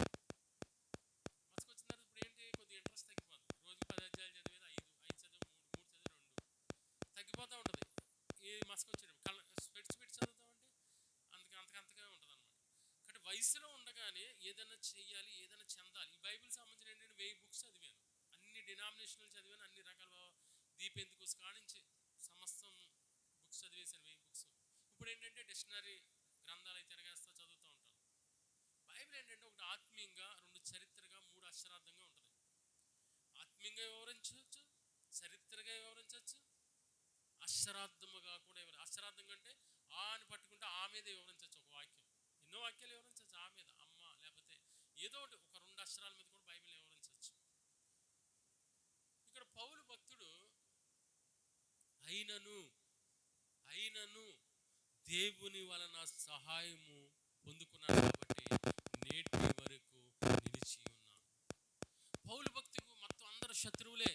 మసకొచ్చిన తర్వాత ఇప్పుడు ఏంటి, కొద్దిగా ఇంట్రెస్ట్ తగ్గిపోతుంది. రోజుకి 10 అధ్యాయాలు చదివేది 5 చదివి 3 చదివి 2 తగ్గిపోతూ ఉంటుంది. ఈ మసకొచ్చేటప్పుడు స్పెట్స్ పెట్టి చదువుతామంటే అంతకంతగా ఉంటుంది అనమాట. కాబట్టి వయసులో ఉండగానే ఏదైనా చెయ్యాలి, ఏదైనా చెందాలి. ఈ బైబిల్ సంబంధించిన ఏంటంటే 1000 బుక్స్ చదివాను, అన్ని డినామినేషనల్ చదివాను, అన్ని రకాల దీపెందుకోసం కానించి సమస్తం బుక్స్ చదివేశాను, 1000 బుక్స్. ఇప్పుడు ఏంటంటే డిక్షనరీ గ్రంథాలు అయితే తిరగేస్తా చదువుతూ ఉంటాను. బైబిల్ ఏంటంటే ఒకటి ఆత్మీయంగా, 2 చరిత్రగా, 3 అక్షరార్థంగా ఉంటుంది. ఆత్మీయంగా వివరించవచ్చు, చరిత్రగా వివరించవచ్చు, అక్షరార్థముగా కూడా అక్షరార్థంగా అంటే ఆ అని పట్టుకుంటే ఆ మీద వివరించవచ్చు. ఒక వాక్యం, ఎన్నో వాక్యాలు వివరించవచ్చు ఆ మీద, అమ్మ లేకపోతే ఏదో ఒకటి ఒక 2 అక్షరాల మీద కూడా బైబిల్ వివరించవచ్చు. ఇక్కడ పౌలు భక్తుడు అయినను దేవుని వలన సహాయము పొందుకున్నాడు కాబట్టి నేటి వరకు నిలిచి ఉన్నాను. పౌలు భక్తుకు మొత్తం అందరూ శత్రువులే,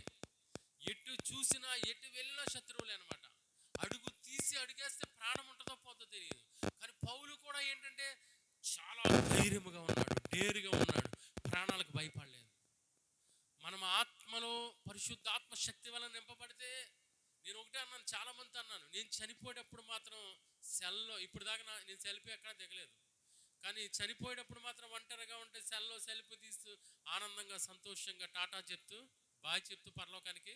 ఎటు చూసినా ఎటు వెళ్ళినా శత్రువులే అనమాట. అడుగు తీసి అడుగేస్తే ప్రాణం ఉంటుందో పోతుందో తెలియదు. కానీ పౌలు కూడా ఏంటంటే చాలా ధైర్యముగా ఉన్నాడు, డేరుగా ఉన్నాడు, ప్రాణాలకు భయపడలేదు. మనం ఆత్మలో పరిశుద్ధాత్మ శక్తి వల్ల నింపబడితే, నేను ఒకటే అన్నాను, చాలా మంది అన్నాను, నేను చనిపోయేటప్పుడు మాత్రం సెల్లో, ఇప్పుడు దాకా నేను సెల్ఫీ ఎక్కడా దిగలేదు, కానీ చనిపోయేటప్పుడు మాత్రం ఒంటరిగా ఉంటే సెల్లో సెల్ఫీ తీస్తూ ఆనందంగా సంతోషంగా టాటా చెప్తూ బాయ్ చెప్తూ పరలోకానికి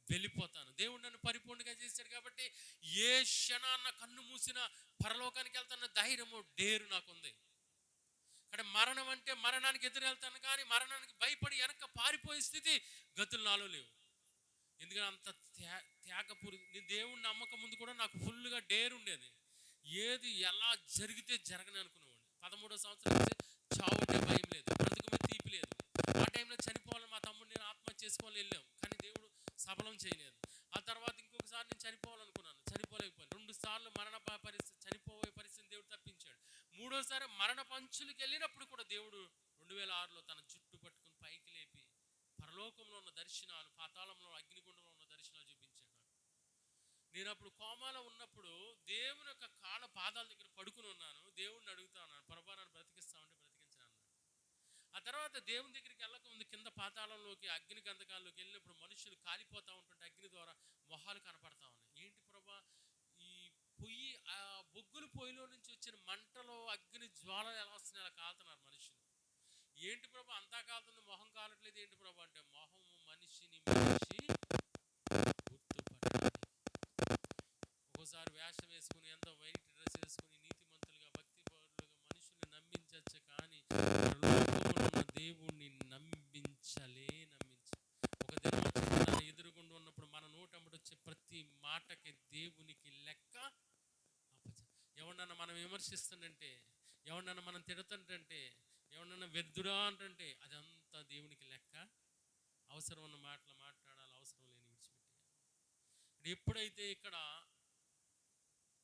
వెళ్ళిపోతాను. దేవుడు నన్ను పరిపూర్ణంగా చేశాడు కాబట్టి ఏ క్షణాన్న కన్ను మూసినా పరలోకానికి వెళ్తాన్న ధైర్యము, డేరు నాకుంది. అంటే మరణం అంటే మరణానికి ఎదురు వెళ్తాను, కానీ మరణానికి భయపడి వెనక పారిపోయే స్థితి గతులు నాలో లేవు. ఎందుకంటే అంత త్యాగపూరి, దేవుని నమ్మకం ముందు కూడా నాకు ఫుల్గా డేర్ ఉండేది. ఏది ఎలా జరిగితే జరగని అనుకునేవాడిని. 13వ సంవత్సరం నుంచి చావు అంటే భయం లేదు, బ్రతుకు మీద తీపి లేదు. ఆ టైంలో చనిపోవాలని మా తమ్ముడు నేను ఆత్మహత్య చేసుకోవాలని వెళ్ళాం, కానీ దేవుడు సఫలం చేయలేదు. ఆ తర్వాత ఇంకొకసారి నేను చనిపోవాలనుకున్నాను, చనిపోలేకపోయాను. 2 సార్లు చనిపోయే పరిస్థితి దేవుడు తప్పించాడు. 3వసారి మరణ పంచులకి వెళ్ళినప్పుడు కూడా దేవుడు 2006లో తన జుట్టు పట్టుకుని పైకి పరలోకంలో ఉన్న దర్శనాలు, పాతాళంలో అగ్నిగుండంలో ఉన్న దర్శనాలు చూపించాడు నాకు. నేను అప్పుడు కోమాలో ఉన్నప్పుడు దేవుని యొక్క కాళ్ళ పాదాల దగ్గర పడుకుని ఉన్నాను. దేవుడిని అడుగుతా ఉన్నాను, ప్రభా నన్ను బ్రతికిస్తామంటే బ్రతికించను అన్నాడు. ఆ తర్వాత దేవుని దగ్గరికి వెళ్ళక ముందు కింద పాతాళంలోకి అగ్ని గంధకాల్లోకి వెళ్ళినప్పుడు మనుషులు కాలిపోతూ ఉంటుంటే అగ్ని ద్వారా మొహాలు కనపడతా ఉన్నాయి. ఏంటి ప్రభా, ఈ పొయ్యి, ఆ బొగ్గుల పొయ్యిలో నుంచి వచ్చిన మంటలో అగ్ని జ్వాలలు ఎలా వస్తున్నాయి, అలా కాలుతున్నారు మనుషులు. ఏంటి ప్రభా అంతా కాలుతుంది, మొహం కాలట్లేదు ఏంటి ప్రభా అంటే, మొహము మనిషి గుర్తుపట్టడానికి. ఒక్కోసారి వేషం వేసుకుని ఎంతో వైట్ డ్రెస్ వేసుకుని నీతిమంతులుగా భక్తిపరులుగా మనుషుల్ని నమ్మించచ్చు, కానీ పరలోకములో ఉన్న దేవుణ్ణి నమ్మించలే. ఒక దినం తన ఎదురుగుండా ఉన్నప్పుడు మన నోటమ్మటి వచ్చే ప్రతి మాటకి దేవునికి లెక్క ఎవరినన్నా మనం విమర్శిస్తుందంటే, ఎవరినన్నా మనం తిడుతుంటే, ఎవరినన్నా వ్యర్థుడా అంటుంటే అదంతా దేవునికి లెక్క. అవసరం ఉన్న మాటలు మాట్లాడాలి, అవసరం లేని విడిచిపెట్టాలి. ఎప్పుడైతే ఇక్కడ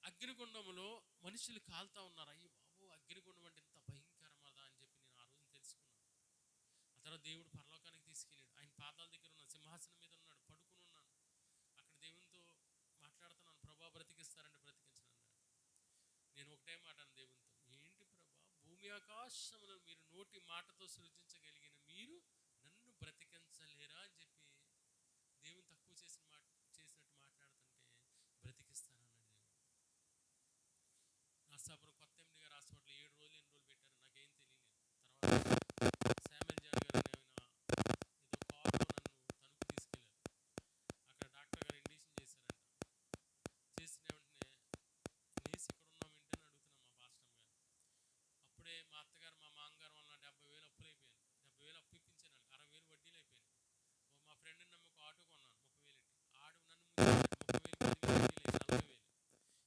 అగ్నిగుండంలో మనుషులు కాలుతా ఉన్నారు, అయ్యి బాబు అగ్నిగుండం అంటే ఇంత భయంకరమదా అని చెప్పి నేను ఆ రోజు తెలుసుకున్నాను. ఆ తర్వాత దేవుడు పరలోకానికి తీసుకెళ్ళాడు. ఆయన పాదాల దగ్గర ఉన్న సింహాసనం మీద ఉన్నాడు, పడుకుని ఉన్నాను. అక్కడ దేవునితో మాట్లాడుతున్నాను, ప్రభా బ్రతికిస్తారంటే బ్రతికించను అన్నాడు. నేను ఒకటే మాట అన్న దేవునితో, ఏంటి ప్రభా, భూమి ఆకాశములను మీరు నోటి మాటతో సృజించగలిగిన మీరు నన్ను బ్రతికించలేరా అని చెప్పి దేవుని తక్కువ చేసినట్టు మాట్లాడుతుంటే బ్రతికిస్తానన్నాడు దేవుడు. నర్సాపురం కొత్త ఎండిగా హాస్పిటల్ 7 రోజులు 8 రోజులు పెట్టారు, నాకేం తెలియలేదు. తర్వాత శామ్యుల్ జాన్ గారు ఏదో కారులో నన్ను తణుకు తీసుకెళ్ళారు. అక్కడ డాక్టర్ గారు ఇండిషన్ చేశారంట. చేసిన వెంటనే లేసి ఇక్కడ ఉన్నాం ఏంటని అడుగుతున్నాం మా పాస్టర్ గారు. అప్పుడే మా అత్తగారు మా మామగారు వల్ల 70,000 అప్పులు అయిపోయాను. 70,000 అప్పు ఇప్పించాను, 60,000 వడ్డీలు అయిపోయాయి. మా ఫ్రెండ్ని నమ్మి ఒక ఆటో కొన్నాను 30,000 ఇట్టి. ఆడు నన్ను ముందు 30,000 వడ్డీలు 40,000.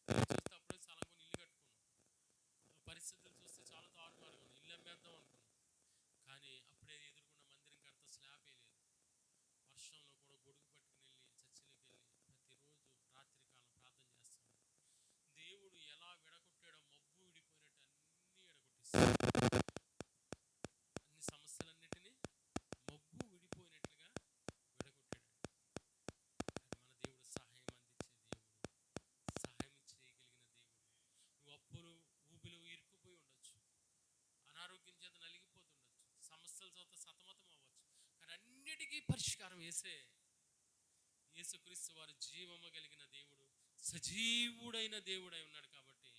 చూస్తే అప్పుడే స్థలం కొని ఇల్లు కట్టుకున్నాం. పరిస్థితులు చూస్తే చాలా దారుణంగా ఉంది, ఇల్లు అమ్మేద్దాం అనుకున్నాం. కానీ అప్పుడే ఎదుర్కొన్న మందిరం కడతా స్లాబ్ వేయలేదు. వర్షంలో కూడా గొడుగు పట్టుకుని వెళ్ళి చర్చిలోకి వెళ్ళి ప్రతిరోజు రాత్రి కాలం ప్రార్థన చేస్తాను. దేవుడు ఎలా విడగొట్టాడో, మబ్బు విడిపోయినట్టు అన్నీ విడగొట్టిస్తాడు. అన్ని సమస్యలన్నిటినీ మబ్బు విడిపోయినట్లుగా విడగొట్టాడు. మన దేవుడు సహాయం అందించే దేవుడు, సహాయం చేయగలిగిన దేవుడు. నువ్వు అప్పులు ఊబిలో ఇరుక్కుపోయి ఉండొచ్చు, అనారోగ్యం చేత నలిగిపోతుండొచ్చు, సమస్యల చేత సతమతం అవ్వచ్చు, కానీ అన్నిటికీ పరిష్కారం యేసుక్రీస్తు వారు జీవము కలిగిన దేవుడు, సజీవుడైన దేవుడై ఉన్నాడు. కాబట్టి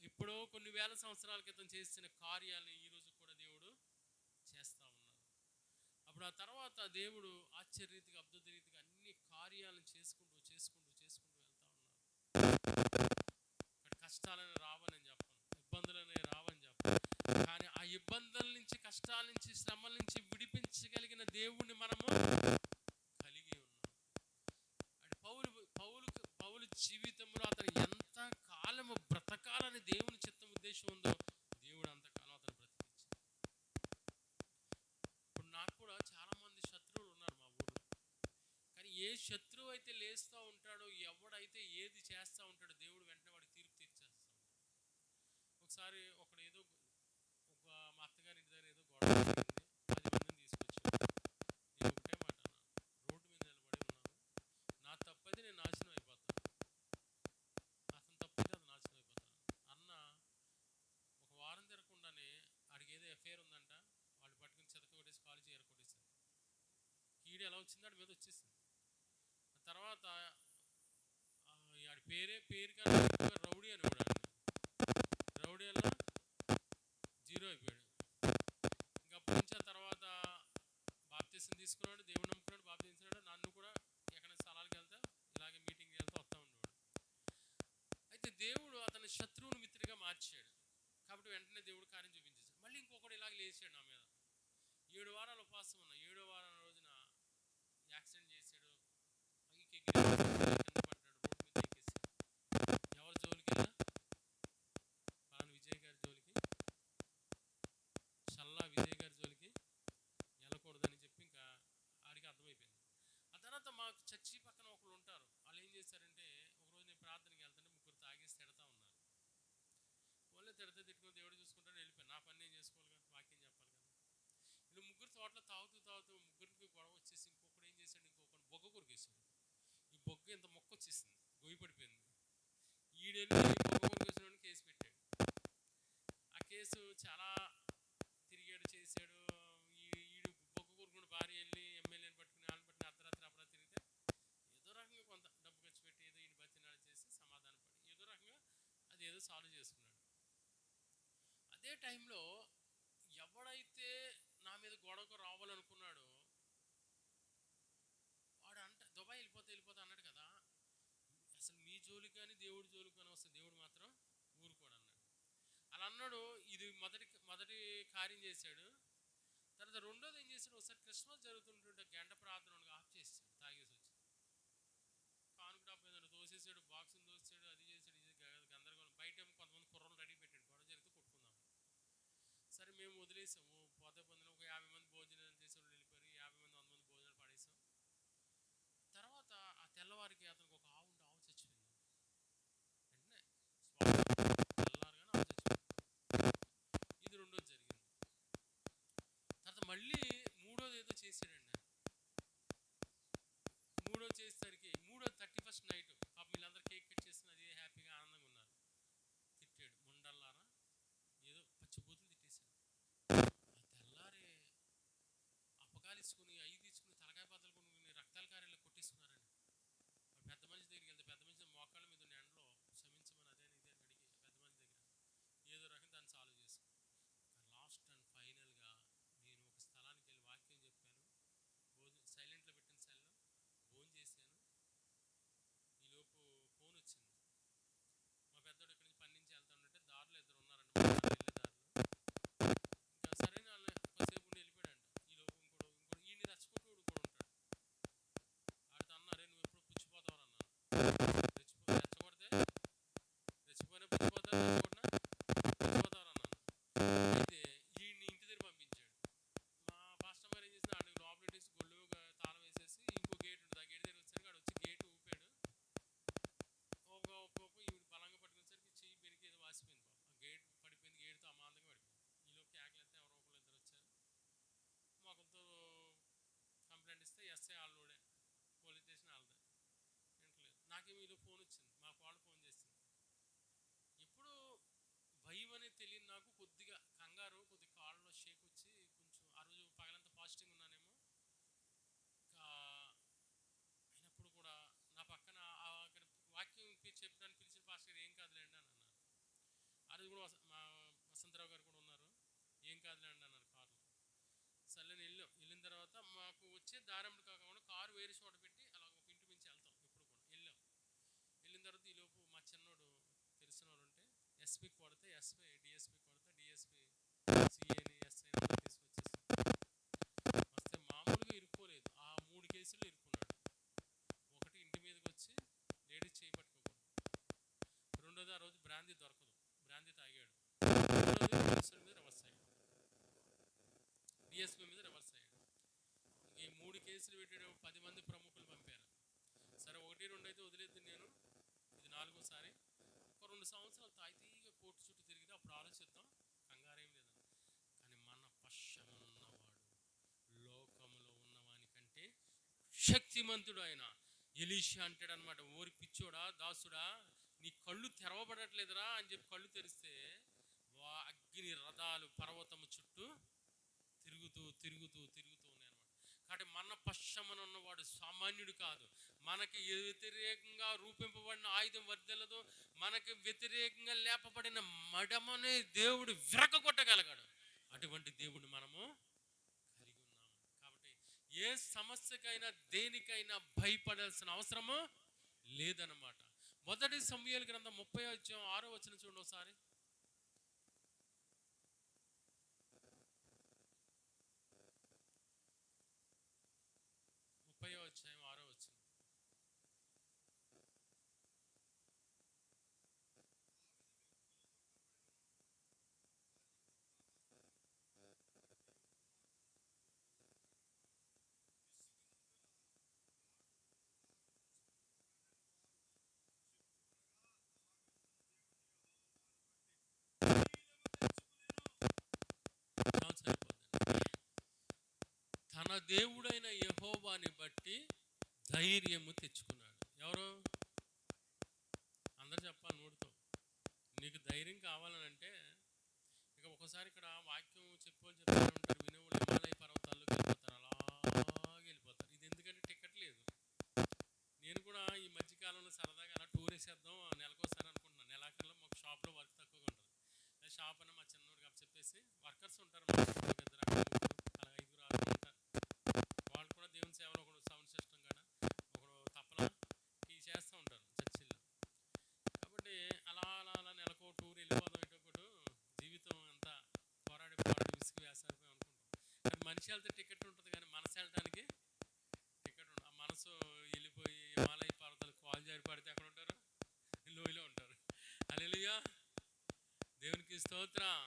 ఎప్పుడో కొన్ని వేల సంవత్సరాల క్రితం చేసిన కార్యాలను ఈరోజు కూడా దేవుడు చేస్తూ ఉన్నారు. అప్పుడు ఆ తర్వాత దేవుడు ఆశ్చర్యరీతిగా అద్భుత రీతిగా అన్ని కార్యాలను చేసుకుంటూ వెళ్తా ఉన్నారు. ఇక్కడ కష్టాలని రావని చెప్పను, ఇబ్బందులనే రావని చెప్పను, కానీ ఆ ఇబ్బందుల నుంచి, కష్టాల నుంచి, శ్రమల నుంచి విడిపించగలిగిన దేవుణ్ణి మనము కలిగి ఉన్నాం. అంటే పౌలు జీవితంలో అతను ఎంత కాలము బ్రతకాలని దేవుని చిత్తం ఉద్దేశం ఉందో దేవుడు అంతకాలం అతను బ్రతికించాడు. ఇప్పుడు నాకు కూడా చాలా మంది శత్రువులు ఉన్నారు మా ఊళ్ళో. కానీ ఏ శత్రువు అయితే లేస్తూ ఉంటాడో, ఎవడైతే ఏది చేస్తూ ఉంటాడో దేవుడు వెంటనే వాడికి తీర్పు తీర్చేస్తూ ఉంటాడు. ఒకసారి మా అత్తగారి ఇంటి దగ్గర ఏదో గొడవ జరిగింది. 10 మందిని తీసుకొచ్చాను. నేను ఒకటే మాట అన్నాను, రోడ్డు మీద నిలబడి ఉన్నాను, నా తప్పైతే నేను నాశనం అయిపోతాను, అతను తప్పైతే అది నాశనం అయిపోతాను అన్న. ఒక వారం తిరగకుండానే ఆడికి ఏదో ఎఫ్ఐఆర్ ఉందంట, వాళ్ళు పట్టుకుని చెతక కొట్టేసి కాలేజీ ఎరకొట్టేశారు. కీడు ఎలా వచ్చిందో ఆడి మీద వచ్చేసింది. తర్వాత ఆడి పేరు కానీ రౌడీ అని కూడా, రౌడీ అలా 0 అయిపోయాడు. ఇంకా అప్పటి నుంచి ఆ తర్వాత బాప్తీసం తీసుకున్నాడు, దేవుడు నమ్ముకున్నాడు, బాప్తీసం తీసుకున్నాడు. నన్ను కూడా ఎక్కడ స్థలాలకు వెళ్తా, ఇలాగే మీటింగ్కి వెళ్తా వస్తూ ఉండేవాడు. అయితే దేవుడు అతని శత్రువుని మిత్రుడిగా మార్చాడు. కాబట్టి వెంటనే దేవుడు కార్యం చూపించేశాడు. మళ్ళీ ఇంకొకటి ఇలాగ లేచాడు నా మీద. 7 వారాలు ఉపవాసం ఉన్నా. 7వ వారం రోజున యాక్సిడెంట్ చేశాడు. పైకి కింద పడ్డాడు, రోడ్డు మీద ఎక్కేసి. ఎవరి జోలికి వెళ్ళినా పలానా విజయ్ గారి జోలికి, చల్లా విజయ్ గారి జోలికి వెళ్ళకూడదని చెప్పి ఇంకా ఆడికి అర్థమైపోయింది. ఆ తర్వాత మాకు చర్చి పక్కన ఒకళ్ళు ఉంటారు. వాళ్ళు ఏం చేశారంటే, ఒకరోజు నేను ప్రార్థనకి వెళ్తుంటే ముగ్గురు తాగేసి తిడతా ఉన్నారు. వాళ్ళే తిట్టుకుని దేవుడు చూసుకుంటాను వెళ్ళిపోయాను. నా పని నేను చేసుకోవాలి కదా, వాక్యం చెప్పాలి కదా. వీళ్ళు ముగ్గురు తోటలో తాగుతూ ముగ్గురికి గొడవ వచ్చేసి బొగ్గ కొరికేశాడు. ఈ బొగ్గ ఇంత మొక్క వచ్చేసింది, గొయ్యి పడిపోయింది. ఈడెళ్ళి బొగ్గ కొరికేసిన కేసు పెట్టాడు. ఆ కేసు చాలా తిరిగాడు, చేశాడు. ఈడు బొగ్గ కొరుకున్న భార్య వెళ్ళి ఎమ్మెల్యేని పట్టుకుని వాళ్ళని పట్టుకుని అర్ధరాత్రి అపరాత్రి తిరిగితే ఏదో రకంగా కొంత డబ్బు ఖర్చు పెట్టి ఏదో ఈయన బతినాలు చేసి సమాధాన పడి ఏదో రకంగా అది ఏదో సాల్వ్ చేసుకున్నాడు. అదే టైంలో ఎవడైతే నా మీద గొడవకు రావాలనుకున్నాడో వాడు దుబాయ్ వెళ్ళిపోతే అన్నాడు కదా, అసలు మీ జోలికి కానీ దేవుడి జోలికి కానీ వస్తే దేవుడు మాత్రం ఊరుకోడు అన్నాడు. అలా అన్నాడు. ఇది మొదటి కార్యం చేశాడు. తర్వాత రెండోది ఏం చేశాడు, ఒకసారి క్రిస్మస్ జరుగుతుంటుంటే గంట ప్రార్థన ఆఫ్ చేసాడు, తాగేసి వచ్చి కానుక డాబ్ మీద తోసేసాడు, బాక్సుని తోసాడు, అది చేశాడు, ఇది గందరగోళం. బయట కొంతమంది కుర్రలు రెడీ పెట్టాడు, గొడవ జరిగితే కొట్టుకుందాం. సరే మేము వదిలేసాము. పోతే పొందిన ఒక 50 మంది భోజనాలు చేసేవాళ్ళు వెళ్ళిపోయారు. 50 మంది 100 మంది భోజనాలు పడేసాం. తర్వాత ఆ తెల్లవారికి అతనికి ఒక ఆవు చచ్చిపోయింది. వెంటనే తెల్లారుగానే ఆవు చచ్చిపోయింది. ఇది రెండోది జరిగింది. తర్వాత మళ్ళీ మూడోది ఏదో చేశాడండి. మూడోది చేసేసరికి 31st నైట్ పాప వీళ్ళందరూ కేక్ కట్ చేసిన అది హ్యాపీగా ఆనందంగా ఉన్నారు. తిట్టాడు, ముండల్లారా ఏదో పచ్చిబూతులు తిట్టేశాడు. తెల్లారే అపకాలించుకుని అవి తీసుకుని తలకాయ బద్దలు కొనుక్కుని రక్తాల కార్యాలు కొట్టేసుకున్నారండి. పెద్ద మనిషి దగ్గరికి వెళ్తే పెద్ద మనిషి మోకాళ్ళ మీద ఉన్న ఎండలో క్షమించమని అదే ఇది అని అడిగి పెద్ద మనిషి దగ్గర ఏదో రకం దాన్ని సాల్వ్ చేసుకుని లాస్ట్ అండ్ ఫైనల్గా నేను ఒక స్థలానికి వెళ్ళి వాక్యం చెప్పాను. సైలెంట్లో పెట్టిన సెల్లో ఫోన్ చేశాను. ఈలోపు ఫోన్ వచ్చింది. మా పెద్దోడు ఇక్కడి నుంచి పని నుంచి వెళ్తా ఉంటే దారిలో ఇద్దరు ఉన్నారండి, వెళ్ళే దారిలో. ఇంకా సరైన వాళ్ళని కొద్దిసేపు ఉండి వెళ్ళిపోయాడంట. ఈలోపు ఇంకోటి ఈయన్ని రెచ్చగొట్టుడు కూడా ఉంటాడు. ఆడితో అన్నారే నువ్వు ఎప్పుడు పుచ్చిపోతావు అన్నాను. రెచ్చిపోయినా పుచ్చిపోతారు, పుచ్చిపోతారు అన్నాను. అయితే ఈయన్ని ఇంటి దగ్గర పంపించాడు. మా పాస్టర్ గారు ఏం చేసిన ఆడికి లోపల పెట్టేసి గొల్లు తాళం వేసేసి ఇంకో గేట్ ఉంటుంది, ఆ గేట్ దగ్గర వచ్చేసరికి ఆడు వచ్చి గేట్ ఊపాడు. ఒక్కొక్క ఈవిడ బలంగా పట్టుకునేసరికి చెయ్యి పెరికి ఏదో వాసిపోయింది. ఆ గేట్ పడిపోయింది, గేట్తో అమాంతంగా పడిపోయింది. ఈలో కేకలెత్తే ఎవరో ఒకళ్ళు ఇద్దరు వచ్చారు. మొక్కలతో కంప్లైంట్ ఇస్తే ఎస్ఐ వాళ్ళోడే, పోలీస్ స్టేషన్ వాళ్ళదే. వింటలేదు. నాకేమో ఈలో ఫోన్ వచ్చింది, మా వాళ్ళు ఫోన్ చేసింది. ఎప్పుడు భయం అనేది తెలియదు నాకు. కొద్దిగా కంగారు, కొద్దిగా కాళ్ళలో షేక్ వచ్చి కొంచెం ఆ రోజు పగలంతా ఫాస్టింగ్ ఉన్నానేమో. ఇంకా అయినప్పుడు కూడా నా పక్కన అక్కడ వాక్యం చెప్పడానికి పిలిచిన పాస్టర్ ఏం కాదులేండి అని అన్నారు. ఆ రోజు కూడా మా వసంతరావు గారు కూడా ఉన్నారు. ఏం కాదులేండి అన్నారు కారులో. సరే వెళ్ళిన తర్వాత మాకు వచ్చే దారంలో కాకుండా కారు వేరే చోట పెట్టి అలా ఒక ఇంటి మించి వెళ్తాం ఎప్పుడు కూడా. వెళ్ళిన తర్వాత ఈలోపు మా చిన్నోడు తెలిసిన వాళ్ళు ఉంటే ఎస్పీకి కొడితే ఎస్పీ డిఎస్పీ కొడితే డిఎస్పీ సిఏని ఎస్ఐని తీసుకొచ్చేసి వస్తే మామూలుగా ఇరుక్కోలేదు. ఆ 3 కేసులు ఇరుక్కున్నాడు. ఒకటి ఇంటి మీదకి వచ్చి లేడీస్ చేయి పట్టుకోకూడదు. రెండోది ఆ రోజు బ్రాందీ దొరకదు, బ్రాందీ తాగాడు. మూడోది డిఎస్పీ మీద రివర్స్ అయ్యాడు. ఈ 3 కేసులు పెట్టాడు. 10 మంది ప్రముఖులు పంపారు. సరే 1, 2 అయితే వదిలేదు నేను, ఇది 4వసారి. ఒక 2 సంవత్సరాలు తాయితీగా కోర్టు చుట్టూ తిరిగితే అప్పుడు ఆలోచిద్దాం, కంగారేం లేదని. కానీ మన పశ్చమనున్నవాడు లోకంలో ఉన్నవాని కంటే శక్తిమంతుడు ఆయన. ఎలీషా అంటాడు అనమాట, ఓరి పిచ్చోడా దాసుడా నీ కళ్ళు తెరవబడట్లేదురా అని చెప్పి కళ్ళు తెరిస్తే అగ్ని రథాలు పర్వతము చుట్టూ తిరుగుతూ ఉన్నాయన్నమాట. కాబట్టి మన పశ్చమనున్నవాడు సామాన్యుడు కాదు. మనకి వ్యతిరేకంగా రూపింపబడిన ఆయుధం వర్దెలదు. మనకి వ్యతిరేకంగా లేపబడిన మడమనే దేవుడు విరగొట్టగలగాడు. అటువంటి దేవుడు మనము కలిగి ఉన్నాము. కాబట్టి ఏ సమస్యకైనా దేనికైనా భయపడాల్సిన అవసరము లేదన్నమాట. 1 సమూయేలు గ్రంథం 30వ చూడండి ఒకసారి. 30వ తన దేవుడైన యెహోవాని బట్టి ధైర్యము తెచ్చుకున్నాడు. ఎవరు? అందరు చెప్పాలి నోటితో. నీకు ధైర్యం కావాలనంటే ఇక ఒకసారి ఇక్కడ వాక్యం చెప్పేవాళ్ళు చెప్తూనే ఉంటారు, వినేవాళ్ళు హిమాలయ పర్వతాల్లోకి వెళ్ళిపోతారు, అలాగే వెళ్ళిపోతారు. ఇది ఎందుకంటే టికెట్ లేదు. నేను కూడా ఈ మధ్యకాలంలో సరదాగా అలా టూర్ వేసేద్దాం నెలకోసారి అనుకుంటున్నాను. నెలాఖరులో మాకు షాప్లో వర్క్ తక్కువగా ఉంటుంది. షాప్ అన్న మా చిన్నోడికి అప్ చెప్పేసి వర్కర్స్ ఉంటారు, మా ఇద్దరు అక్కడ అలా 5 6 ఉంటారు. వాళ్ళు కూడా దేవుని సేవలో ఒకడు సౌండ్ సిస్టమ్ కాడ, ఒకడు తప్పలా ఈ చేస్తూ ఉంటారు చర్చిల్లో. కాబట్టి అలా అలా అలా నెలకు టూర్ వెళ్ళిపోదాం. ఇటొకడు జీవితం అంతా పోరాడి విసిగి వేసారిపోయి అనుకుంటాం. కానీ మనిషి వెళ్తే టికెట్ ఉంటుంది, కానీ మనసు వెళ్ళడానికి టికెట్ ఉండదు. ఆ మనసు వెళ్ళిపోయి హిమాలయ పర్వతాలు కాల్ జారి పడితే అక్కడ ఉంటారు, లోయలో ఉంటారు. హల్లెలూయా, దేవునికి స్తోత్రం.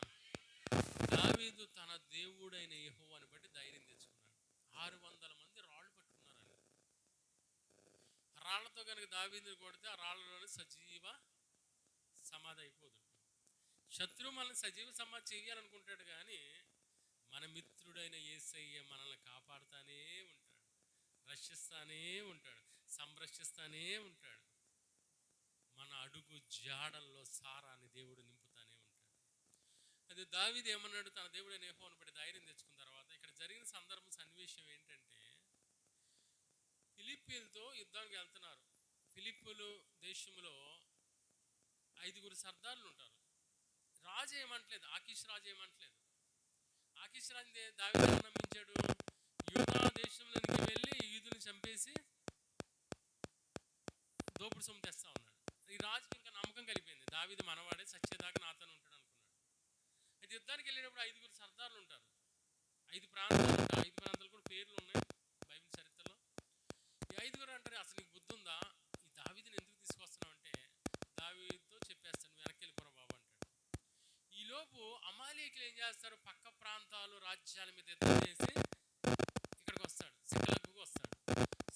దావీదు తన దేవుడైన యెహోవాని బట్టి ధైర్యం తెచ్చుకున్నాడు. 600 మంది రాళ్ళు పట్టుకున్నారండి. రాళ్లతో కనుక దావీదుని కొడితే ఆ రాళ్ళలోనే సజీవ సమాధి అయిపోదు. శత్రువు మనల్ని సజీవ సమాధి చేయాలనుకుంటాడు, కానీ మన మిత్రుడైన యేసయ్య మనల్ని కాపాడుతానే ఉంటాడు, రక్షిస్తానే ఉంటాడు, సంరక్షిస్తానే ఉంటాడు. మన అడుగు జాడల్లో సారాన్ని దేవుడు నింపుతానే ఉంటాడు. అది దావీదు ఏమన్నాడు? తన దేవుడైన యెహోవాను బట్టి ధైర్యం తెచ్చుకున్న తర్వాత ఇక్కడ జరిగిన సందర్భం సన్నివేశం ఏంటంటే, ఫిలిప్పీలతో యుద్ధానికి వెళ్తున్నారు. ఫిలిప్పులు దేశంలో 5 సర్దార్లు ఉంటారు. రాజు ఏమంటలేదు, ఆకీష్ రాజు ఏమంటలేదు. ఆకీష్ రాజు దావీదుని నమ్మించాడు. యూదా దేశంలోనికి వెళ్ళి యూదుని చంపేసి దోపుడు సొమ్ము తెస్తా ఉన్నాడు. ఈ రాజుకి ఇంకా నమ్మకం కలిగిపోయింది, దావీదు మనవాడే, సచ్చేదాకా నాతోనే ఉంటాడు అనుకున్నాడు. అయితే యుద్ధానికి వెళ్ళేటప్పుడు 5 సర్దార్లు ఉంటారు. 5 ప్రాంతాలు ఉంటాయి. 5 ప్రాంతాలు కూడా పేర్లు ఉన్నాయి బైబిల్ చరిత్రలో. ఈ 5 అంటారు, అసలు నీకు బుద్ధి ఉందా, ఈ దావీదుని ఎందుకు తీసుకొస్తున్నావు అంటే, దావీదుతో చెప్పేస్తాను, వెనక్కి వెళ్ళిపోరా బాబు అంటాడు. ఈలోపు అమాలేకులు ఏం చేస్తారు, పక్క ప్రాంతాలు రాజ్యాల మీద యుద్ధం చేసి ఇక్కడికి వస్తాడు, సిక్లగుకు వస్తాడు.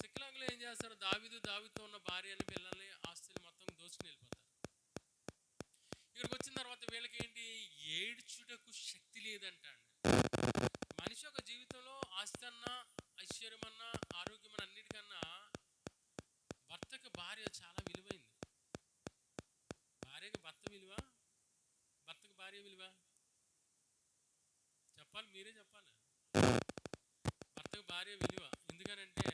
సిక్లగులో ఏం చేస్తారు, దావీదుతో ఉన్న భార్యని, పిల్లల్ని, ఆస్తులు మొత్తం దోచుకుని వెళ్ళిపోతారు. ఇక్కడికి వచ్చిన తర్వాత వీళ్ళకి ఏంటి, ఏడ్చుటకు శక్తి లేదంటాడు. మనిషి ఒక జీవితంలో ఆస్తి అన్నా, ఐశ్వర్యం అన్నా, ఆరోగ్యం అన్న అన్నిటికన్నా భర్తకు భార్య చాలా విలువైంది. భార్యకి భర్త విలువ, భర్తకు భార్య విలువ చెప్పాలి, మీరే చెప్పాలి. భర్తకు భార్య విలువ. ఎందుకనంటే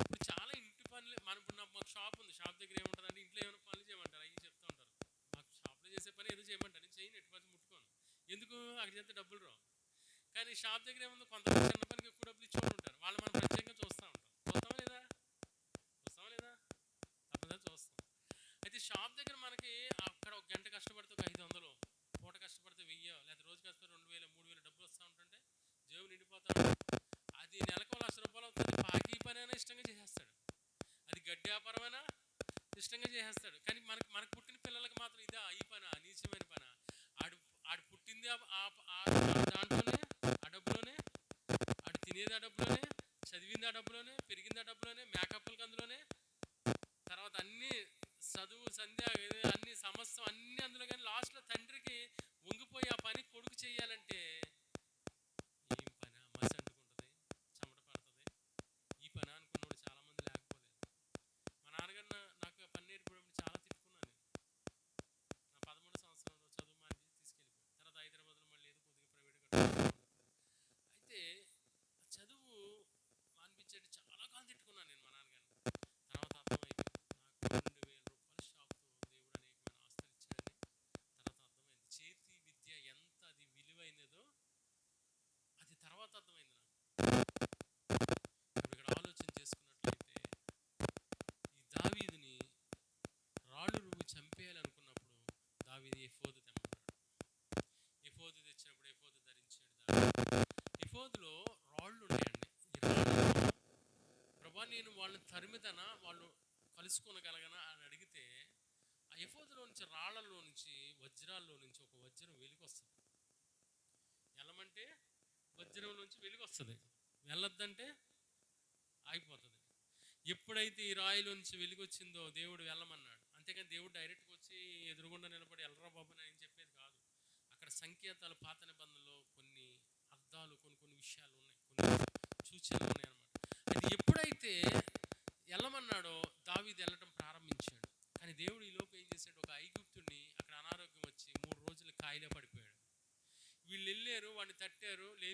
ఇప్పుడు చాలా ఇంటి పనులు, ఇప్పుడు మాకు షాప్ ఉంది, షాప్ దగ్గర ఏముంటుందంటే ఇంట్లో ఏమైనా పనులు చేయమంటారు, అవి చెప్తూ ఉంటారు. మాకు షాప్లో చేసే పని ఏదో చేయమంటారు, నేను చేయను, ఎటు పని ముట్టుకోను. ఎందుకు, అక్కడ చేస్తే డబ్బులు రావు. కానీ షాప్ దగ్గర ఏముందో, కొంతమంది చిన్న పనికి ఎక్కువ డబ్బులు ఇచ్చి ఉంటారు, వాళ్ళు మనం ప్రత్యేకంగా చూస్తూ ఉంటాం. చూస్తామా లేదా? తప్పదా? చూస్తాం. అయితే షాప్ దగ్గర మనకి అక్కడ 1 గంట కష్టపడితే ఒక 500, పూట కష్టపడితే 1000, లేదా రోజు కష్టపడితే 2000 3000 డబ్బులు వస్తూ ఉంటుంటే జేబు నిండిపోతాడు. అది నెలకు ₹1,00,000 అవుతుంది. పాకి పని అయినా ఇష్టంగా చేసేస్తాడు, అది గడ్డి వ్యాపారమైనా ఇష్టంగా చేసేస్తాడు. కానీ మనకు పుట్టిన పిల్లలకి మాత్రం ఇదా ఈ పని, నీచమైన పని. ఆడు పుట్టింది దాంట్లోనే, ఆ డబ్బులోనే, ఆడు తినేది ఆ డబ్బులోనే, చదివింది ఆ డబ్బులోనే, పెరిగింది ఆ డబ్బులోనే, మేకప్లకు అందులోనే, తర్వాత అన్ని చదువు సంధ్య అన్ని సమస్తం అన్ని అందులో. కానీ లాస్ట్లో తండ్రికి వంగిపోయి ఆ పని కొడుకు చేయాలంటే ఏం పని, మసి అంటుకుంటుంది, చెమట పడుతుంది, ఈ పని అనుకున్నవాడు చాలామంది లేకపోలేదు. మా నాన్నగారు నాకు ఆ పని నేర్పినప్పుడు చాలా తిట్టుకున్నాను. నా 13వ సంవత్సరంలో చదువు మాని తీసుకెళ్ళిపోయాను. తర్వాత హైదరాబాద్లో మళ్ళీ ఏదో కొద్దిగా ప్రైవేట్గా అయితే చదువు మానిపించేది చాలా కాలం తిట్టుకున్నాను నేను మా నాన్నగారిని. తర్వాత అర్థమైంది, నాకు 2000 షాప్తో దేవుడు అనేకమైన ఆస్తులు ఇచ్చాడని తర్వాత అర్థమైంది. చేతి విద్య ఎంత అది విలువైనదో అది తర్వాత అర్థమైంది నాకు. ఇప్పుడు ఇక్కడ ఆలోచన చేసుకున్నట్లయితే, ఈ దావీదుని రాళ్ళు రువ్వు చంపేయాలనుకున్నప్పుడు దావీదు ఎఫోదు తెమ్మన్నాడు. ఎఫోదు తెచ్చినప్పుడు ఎఫోదు ధరించాడు దావీదు. ఎఫోదులో రాళ్ళు ఉన్నాయండి. ఈ రాళ్ళలో, ప్రభా నేను వాళ్ళని తరిమిదనా, వాళ్ళు కలుసుకోనగలగనా అని అడిగితే, ఆ ఎఫోదులో నుంచి, రాళ్లలో నుంచి, వజ్రాల్లో నుంచి ఒక వజ్రం వెలుగొస్తుంది. వెళ్ళమంటే వజ్రం నుంచి వెలుగొస్తుంది, వెళ్ళొద్దంటే ఆగిపోతుంది. ఎప్పుడైతే ఈ రాయిలో నుంచి వెలుగొచ్చిందో దేవుడు వెళ్ళమన్నాడు. అంతేకాని దేవుడు డైరెక్ట్గా వచ్చి ఎదురుగుండా నిలబడి ఎల్లరా బాబు అని చెప్పేది కాదు. అక్కడ సంకేతాలు, పాత నిబంధనలో కొన్ని అర్థాలు, కొన్ని విషయాలు ఉన్నాయి, కొన్ని సూచనలు ఉన్నాయి అన్నమాట. అది ఎప్పుడైతే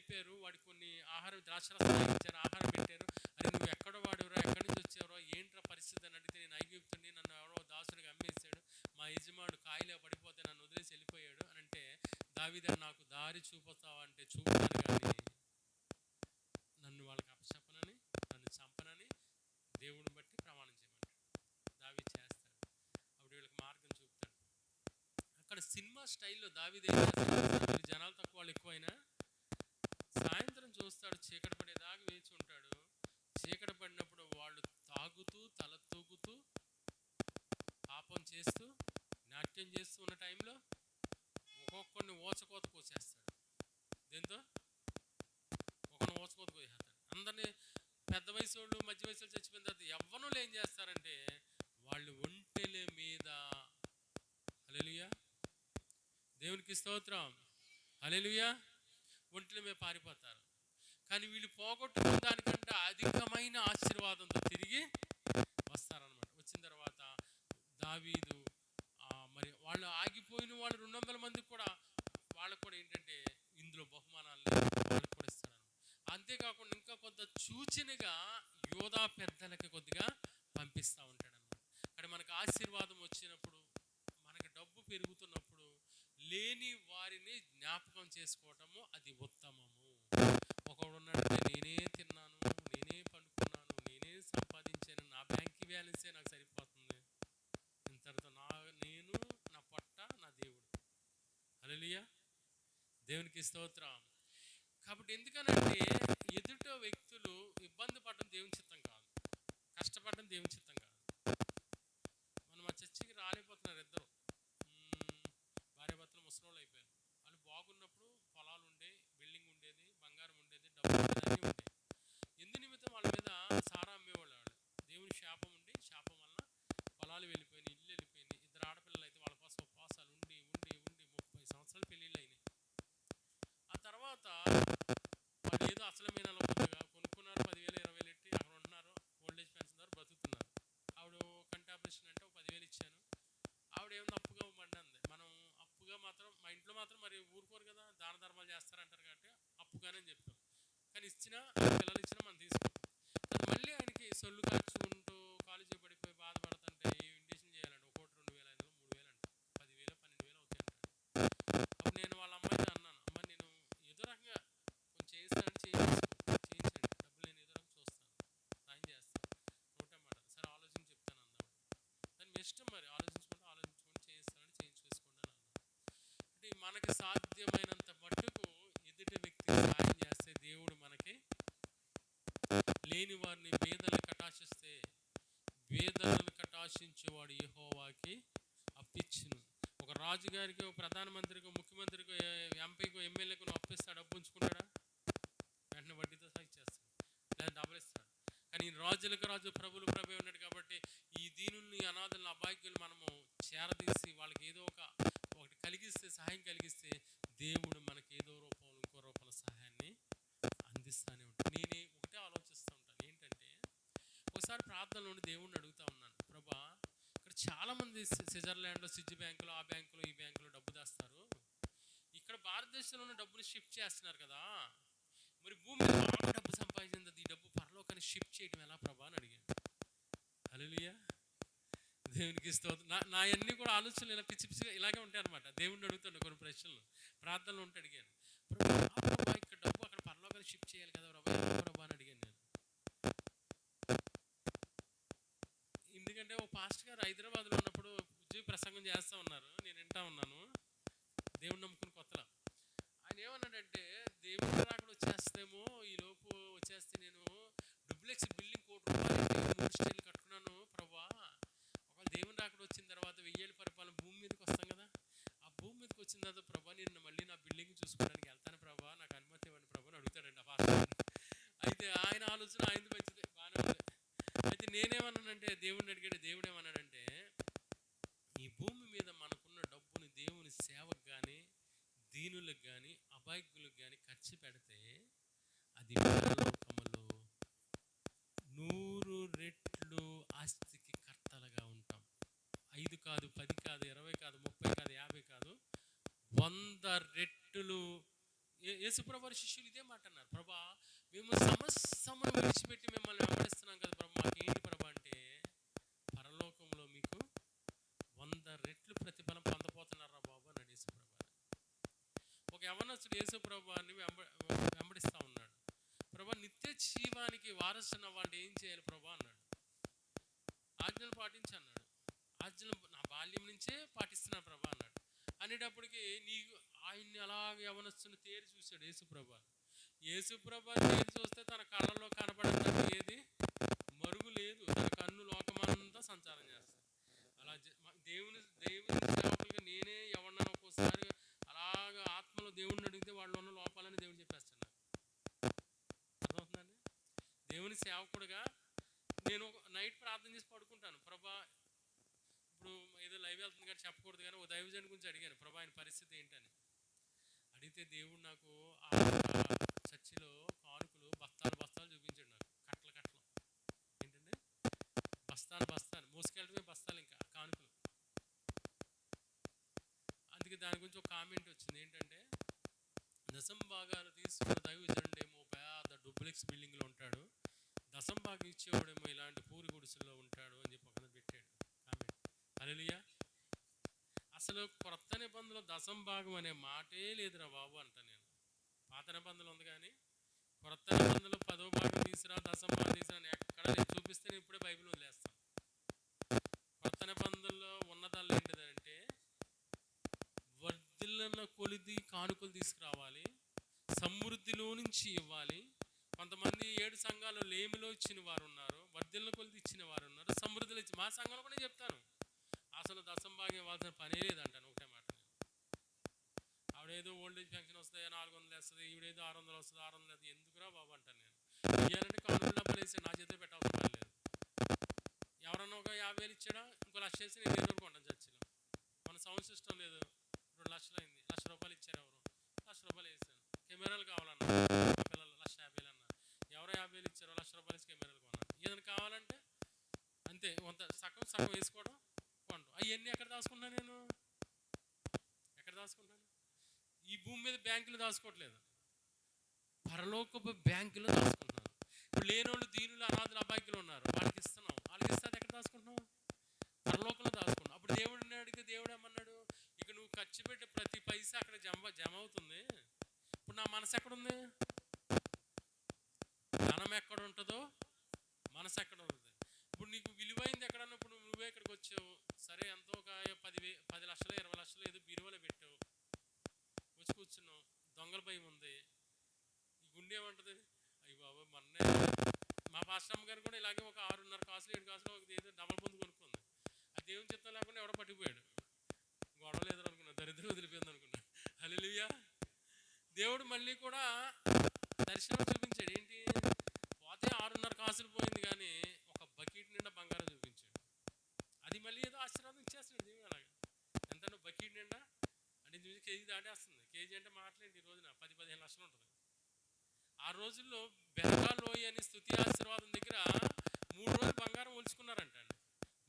లేపారు, వాడికి కొన్ని ఆహారం ద్రాక్షరసం ఇచ్చారు, ఆహారం పెట్టారు. అరే నువ్వు ఎక్కడ వాడురా, ఎక్కడి నుంచి వచ్చారో, ఏంట్రా పరిస్థితి అని అడిగితే, నేను ఐగుప్తుని, నన్ను ఎవరో దాసుడిగా అమ్మేశాడు, మా యజమానుడు కాయలే పడిపోతే నన్ను వదిలేసి వెళ్ళిపోయాడు అని అంటే, దావీదు నాకు దారి చూపుతావా అంటే చూపుతాను, కానీ నన్ను వాళ్ళకి అప్పచెప్పనని, నన్ను చంపనని దేవుడిని బట్టి ప్రమాణం చేయమంటాడు. దావీదు చేస్తాడు. అప్పుడు వీళ్ళకి మార్గం చూపుతాడు. అక్కడ సినిమా స్టైల్లో దావీదు ఏం చేస్తాడు, జనాలు తక్కువ వాళ్ళు ఎక్కువైనా సాయంత్రం చూస్తాడు, చీకటి పడేదాకా వేచి ఉంటాడు. చీకటి పడినప్పుడు వాళ్ళు తాగుతూ తల తూగుతూ పాపం చేస్తూ నాట్యం చేస్తూ ఉన్న టైంలో ఒక్కొక్కరిని ఓచకోత కోసేస్తాడు. దేంతో? ఒకరిని ఓచకోత కోసేస్తాడు. అందరినీ పెద్ద వయసు వాళ్ళు, మధ్య వయసు వాళ్ళు చచ్చిపోయిన తర్వాత యవ్వనులు ఏం చేస్తారంటే వాళ్ళు ఒంటెల మీద, హల్లెలూయా, దేవునికి స్తోత్రం, హల్లెలూయా, ఒంటెల మీద పారిపోతారు. కానీ వీళ్ళు పోగొట్టుకున్న దానికంటే అధికమైన ఆశీర్వాదంతో తిరిగి వస్తారనమాట. వచ్చిన తర్వాత దావీదు మరి వాళ్ళు ఆగిపోయిన వాళ్ళు 200 మందికి కూడా, వాళ్ళకు కూడా ఏంటంటే ఇందులో బహుమానాలు వాళ్ళకు కూడా ఇస్తారనమాట. అంతేకాకుండా ఇంకా కొంత సూచనగా యోధా పెద్దలకి కొద్దిగా పంపిస్తూ ఉంటాడు అనమాట. అక్కడ మనకు ఆశీర్వాదం వచ్చినప్పుడు, మనకి డబ్బు పెరుగుతున్నప్పుడు లేని వారిని జ్ఞాపకం చేసుకోవటము అది ఉత్తమము. ఒకడు ఉన్నాడంటే నేనే తిన్నాను, నేనే పండుకున్నాను, నేనే సంపాదించాను, నా బ్యాంక్ బ్యాలెన్సే నాకు సరిపోతుంది, ఇంతటితో నేను, నా పొట్ట, నా దేవుడు. హల్లెలూయా, దేవునికి స్తోత్రం. కాబట్టి ఎందుకనంటే ఎదుట వ్యక్తులు ఇబ్బంది పడడం దేవుని చిత్తం కాదు, కష్టపడడం దేవుని చిత్తం కాదు. మనం ఆ చర్చికి రాలేకపోతున్నారు ఇద్దరు భార్యాభర్తలు, ముసలోళ్ళు అయిపోయారు. వాళ్ళు బాగున్నప్పుడు పొలాలు ఉండే, బిల్డింగ్ ఉండేది, బంగారం ఉండేది, డబ్బు ఉండేది, అన్నీ ఉండేది. ఎందు నిమిత్తం వాళ్ళ మీద సారా అమ్మేవాళ్ళు. వాళ్ళు దేవుని శాపం ఉండి, శాపం వలన పొలాలు వెళ్ళిపోయినాయి, ఇల్లు వెళ్ళిపోయినాయి. ఇద్దరు ఆడపిల్లలు అయితే వాళ్ళ కోసం ఉపవాసాలు ఉండి ఉండి ఉండి 30 సంవత్సరాలు పెళ్ళిళ్ళు అయినాయి. ఆ తర్వాత వాళ్ళు ఏదో అసలమైన కొద్దిగా కొనుక్కున్నారు, 10,000 20,000 ఎట్టి అక్కడ ఉంటున్నారు, ఓల్డేజ్ పెన్షన్ ద్వారా బ్రతుకుతున్నారు. ఆవిడ కంటి ఆపరేషన్ అంటే 10,000 ఇచ్చాను. ఆవిడ ఏమన్నా అప్పుగా మండంది. మనం అప్పుగా మాత్రం మా ఇంట్లో మాత్రం మరి ఊరుకోరు కదా, దాన ధర్మాలు చేస్తారంటారు కాబట్టి అప్పుగానే చెప్పాం. కానీ ఇచ్చినా, పిల్లలు ఇచ్చినా మనం తీసుకుంటాం. అది మళ్ళీ ఆయనకి సొల్లు కాచుకుంటూ కాలేజీ పడిపోయి బాధపడుతుంటే ఇండేషన్ చేయాలండి, 1,2,500 3,000 అంట, 10,000 12,000 అవుతాయి అంటాడు. అప్పుడు నేను వాళ్ళ అమ్మాయితో అన్నాను, అమ్మ నేను ఏదో రకంగా కొంచెం చేయిస్తానంటే చేయించండి, డబ్బులు నేను ఏదో రకంగా చూస్తాను, సాయం చేస్తాను, నోటమాట సరే ఆలోచించి చెప్తాను అన్నాడు. దాన్ని మీ ఇష్టం, మరి ఆలోచించుకుంటూ చేయిస్తానని చేయించేసుకోండి అని అన్నాను. అంటే మనకి సాధ్యమైనంత మట్టుకు ఎదుటి వ్యక్తికి సాయం చేస్తే దేవుడు మనకి, లేని వారిని వేదనలు కటాక్షిస్తే వేదనలు కటాక్షించేవాడు యెహోవాకి అప్పిచ్చును. ఒక రాజుగారికి, ఒక ప్రధానమంత్రికి, ముఖ్యమంత్రికి, ఎంపీకి, ఎమ్మెల్యేకు నువ్వు అప్పిస్తా, డబ్బు ఉంచుకుంటాడా? వెంటనే వడ్డీతో సహా ఇచ్చేస్తాడు, లేదా డబ్బులు ఇస్తాడు. కానీ రాజులకు రాజు, ప్రభులు ప్రభు ఉన్నాడు కాబట్టి ఈ దీనుల్ని, అనాథులను, అభాగ్యులు మనము చేరదీసి వాళ్ళకి ఏదో ఒకటి కలిగిస్తే, సహాయం కలిగిస్తే దేవుడు మనకి ఏదో రూపంలో ఇంకో రూపంలో సహాయాన్ని అందిస్తూనే ఉంటాడు. నేనే ఒకటే ఆలోచిస్తూ ఉంటాను, ఏంటంటే ఒకసారి ప్రార్థనలో ఉండి దేవుడిని అడుగుతూ ఉన్నాను, ప్రభా ఇక్కడ చాలామంది స్విట్జర్లాండ్లో సిడ్జ్ బ్యాంకులో, ఆ బ్యాంకులో, ఈ బ్యాంకులో డబ్బు దాస్తారు, ఇక్కడ భారతదేశంలో ఉన్న డబ్బుని షిఫ్ట్ చేస్తున్నారు కదా, మరి భూమి మీద బాగా డబ్బు సంపాదించింది, ఈ డబ్బు పరలోకానికి షిఫ్ట్ చేయడం ఎలా ప్రభా అని అడిగాను. హల్లెలూయా, దేవునికి స్తోత్రం. నా అన్నీ కూడా ఆలోచనలు ఇలా పిచ్చి పిచ్చిగా ఇలాగే ఉంటాయి అనమాట. దేవుడిని అడుగుతాను కొన్ని ప్రశ్నలు, ప్రార్థనలు ఉంటే అడిగాను, ప్రభా ఇక్కడ డబ్బు అక్కడ పరలోకానికి షిఫ్ట్ చేయాలి కదా ప్రభా అని అడిగాను నేను. ఎందుకంటే ఓ పాస్టర్ గారు హైదరాబాద్లో ఉన్నప్పుడు ఉద్యోగ ప్రసంగం చేస్తూ ఉన్నారు, నేను వింటా ఉన్నాను, దేవుడు నమ్ముకుని కొత్తలో. ఆయన ఏమన్నాడంటే, దేవుడు అక్కడ వచ్చేస్తేమో, ఈ లోపు వచ్చేస్తే నేను డూప్లెక్స్ బిల్డింగ్ ₹1,00,00,000 3 స్టేర్లు కట్టుకున్నాను ప్రభా, ఒకవేళ దేవుని రాకడ వచ్చిన తర్వాత 1000 ఏళ్ళ పరిపాలన భూమి మీదకి వస్తాం కదా, ఆ భూమి మీదకి వచ్చిన తర్వాత ప్రభా నేను మళ్ళీ నా బిల్డింగ్ చూసుకోవడానికి వెళ్తాను ప్రభా, నాకు అనుమతి ఇవ్వండి ప్రభా అని అడుగుతాడండి ఆ పాస్టర్. అయితే ఆయన ఆలోచన ఆయనది మంచిదే, బాగానే ఉంది. అయితే నేనేమన్నానంటే, దేవుడిని అడిగాడు, దేవుడు ఏమన్నాడంటే, ఈ భూమి మీద మనకున్న డబ్బుని దేవుని సేవకు కానీ, దీనులకు కానీ, అభాగ్యులకు కానీ ఖర్చు పెడితే అది పరలోకములో 100 రెట్లు ఆస్తికి కర్తలుగా ఉంటాం. 5 కాదు, 10 కాదు, 20 కాదు, 30 కాదు, 50 కాదు, 100 రెట్లు యేసుప్రభు వారి శిష్యులు ఇదే మాట అన్నారు, ప్రభా మేము సమస్తమును విడిచిపెట్టి మిమ్మల్ని వెంబడిస్తున్నాం కదా ప్రభు, మాకేంటి ప్రభు అంటే, పరలోకంలో మీకు 100 రెట్లు ప్రతిఫలం పొందపోతున్నారా బాబు అన్నాడు యేసుప్రభు. ఒక యవనస్తుడు యేసుప్రభు వారిని వెంబడిస్తా ఉన్నాడు. ప్రభా నిత్య జీవానికి వారసున్న వాళ్ళు ఏం చేయాలి ప్రభా అన్నాడు. ఆజ్ఞలు పాటించి అన్నాడు. ఆజ్ఞలు నా బాల్యం నుంచే పాటిస్తున్నాను ప్రభా అన్నాడు. అనేటప్పటికి నీకు ఆయన్ని అలాగ యవనస్తుని తేరి చూశాడు యేసుప్రభు. యేసుప్రభు తేరి చూస్తే తన కళ్ళలో కనబడేటట్టు ఏది మరుగు లేదు. తన కన్ను లోకమంతా సంచారం చేస్తాడు. అలా దేవుని సేవకులుగా నేనే ఎవరినైనా ఒక్కోసారి అలాగ ఆత్మలో దేవుడిని అడిగితే వాళ్ళు ఉన్న లోపాలని దేవుడు చెప్పేస్తాడు. అర్థమవుతుందండి? దేవుని సేవకుడుగా నేను నైట్ ప్రార్థన చేసి పడుకుంటాను. ప్రభా ఇప్పుడు ఏదో లైవ్ వెళ్తుంది కానీ చెప్పకూడదు, కానీ ఓ దైవజన్ గురించి అడిగాను, ప్రభా ఆయన పరిస్థితి ఏంటని. అడిగితే దేవుడు నాకు ఆ చర్చిలో కానుకలు బస్తాలు చూపించాడు. నాకు కట్టలు ఏంటంటే బస్తాలు మోసుకెళ్ళటమే బస్తాలు, ఇంకా కానుకలు. అందుకే దాని గురించి ఒక కామెంట్ వచ్చింది ఏంటంటే, దశంభాగాలు తీసుకున్న దైవజనుడేమో పెద్ద డూప్లెక్స్ బిల్డింగ్లో ఉంటాడు, దశంభాగం ఇచ్చేవాడేమో ఇలాంటి పూరి గుడిసెల్లో ఉంటాడు అని చెప్పి ఒక పెట్టాడు కామెంట్. హల్లెలూయా. అసలు కొత్త నిబంధనలో దశంభాగం అనే మాటే లేదురా బాబు అంట నేను. పాత నిబంధనలు ఉంది కానీ కొత్త నిబంధనలో 10వ భాగం తీసురా, దశంభాగం తీసురా అని ఎక్కడ నేను చూపిస్తే నేను ఇప్పుడే బైబిల్ వదిలేస్తాను. కొత్త నిబంధనలో ఉన్నదాల్లో ఏంటిదంటే, వర్ధిల్లున్న కొలిది కానుకలు తీసుకురావాలి, సమృద్ధిలో నుంచి ఇవ్వాలి. కొంతమంది 7 సంఘాలు లేమిలో ఇచ్చిన వారు ఉన్నారు, వర్ధిల్లున్న కొలిది ఇచ్చిన వారు ఉన్నారు, సమృద్ధిలో ఇచ్చి. మా సంఘంలో కూడా చెప్తాను, అసలు దశంభాగం ఇవ్వాల్సిన పనే లేదంటాను ఒకటే మాట. ఆవిడేదో ఓల్డేజ్ పెన్షన్ వస్తాయి 400 వేస్తుంది, ఈవిడేదో 600 వస్తుంది, 600 ఎందుకురా బాబు అంటాను నేను. ఇవ్వాలంటే కానుకలు డబ్బులు వేసి నా చేతిలో పెట్టాల్సిన పని లేదు. ఎవరన్నా ఒక 50,000 ఇచ్చాడా, ఇంకో 1,00,000 వేసి నేను ఎదుర్కొంటాను చర్చిలో. మన సౌండ్ సిస్టమ్ లేదు, 2 లక్షలు అయింది, ₹1,00,000 ఇచ్చారు. ఎవరు ₹1,00,000 వేసాను. కెమెరాలు కావాలన్నా పిల్లలు 1,50,000 అన్నారు. ఎవరో 50,000 ఇచ్చారు, ₹1,00,000 ఇచ్చి కెమెరాలు కొన్నాను. ఏదైనా కావాలంటే అంతే, కొంత సగం వేసుకోవడం కొండ. అవన్నీ ఎక్కడ దాచుకున్నాను నేను? ఎక్కడ దాచుకుంటాను? ఈ భూమి మీద బ్యాంకులు దాచుకోవట్లేదు, పరలోకపు బ్యాంకులో దాచుకుంటున్నాను. ఇప్పుడు లేనోళ్ళు, దీనులు, అనాథులు, అబ్బాయికులు ఉన్నారు, వాళ్ళకి ఇస్తున్నాం. వాళ్ళకి ఇస్తే ఎక్కడ దాచుకుంటున్నాం? పరలోకంలో దాచుకున్నాం. అప్పుడు దేవుడిని అడిగితే దేవుడు ఏమన్నాడు, ఇక నువ్వు ఖర్చు పెట్టే ప్రతి పైసా అక్కడ జమ అవుతుంది. ఇప్పుడు నా మనసు ఎక్కడుంది? ధనం ఎక్కడ ఉంటుందో మనసు ఎక్కడ ఉంటుంది. ఇప్పుడు నీకు విలువైంది ఎక్కడన్నా, ఇప్పుడు నువ్వే ఇక్కడికి వచ్చావు, సరే ఎంతో ఒక 10 లక్షలు 20 లక్షలు ఏదో బీరువాలో పెట్టావు, వచ్చి కూర్చున్నావు, దొంగల భయం ఉంది, ఈ గుండె ఏమంటుంది, అయ్యి బాబు మొన్నే మా పాస్టమ్మ గారు కూడా ఇలాగే ఒక 6.5 కాసులు 7 కాసులు ఒక ఏదో డబల్ పొందు కొనుక్కుంది. అది దేవుని చిత్తం లేకుండా ఎవడో పట్టిపోయాడు, గొడవ లేదు అనుకున్నా, దరిద్రం వదిలిపోయింది అనుకున్నా. హల్లెలూయా. దేవుడు మళ్ళీ కూడా దర్శనం చూపించాడు. ఏంటి? పోతే 6.5 కాసులు పోయింది కానీ ఒక బకెట్ నిండా బంగారం చూపించాడు. అది మళ్ళీ ఏదో ఆశీర్వాదం ఇచ్చేస్తాడు దేవుడు. అలాగే ఎంత బకెట్ నిండా అంటే చూసి కేజీ దాటేస్తుంది. కేజీ అంటే మాట్లాడి ఈ రోజున 10-15 లక్షలు ఉంటుంది. ఆ రోజుల్లో బెంగాల్ లోయ అని స్తుతి ఆశీర్వాదం దగ్గర 3 రోజులు బంగారం ఒలుచుకున్నారంట అండి.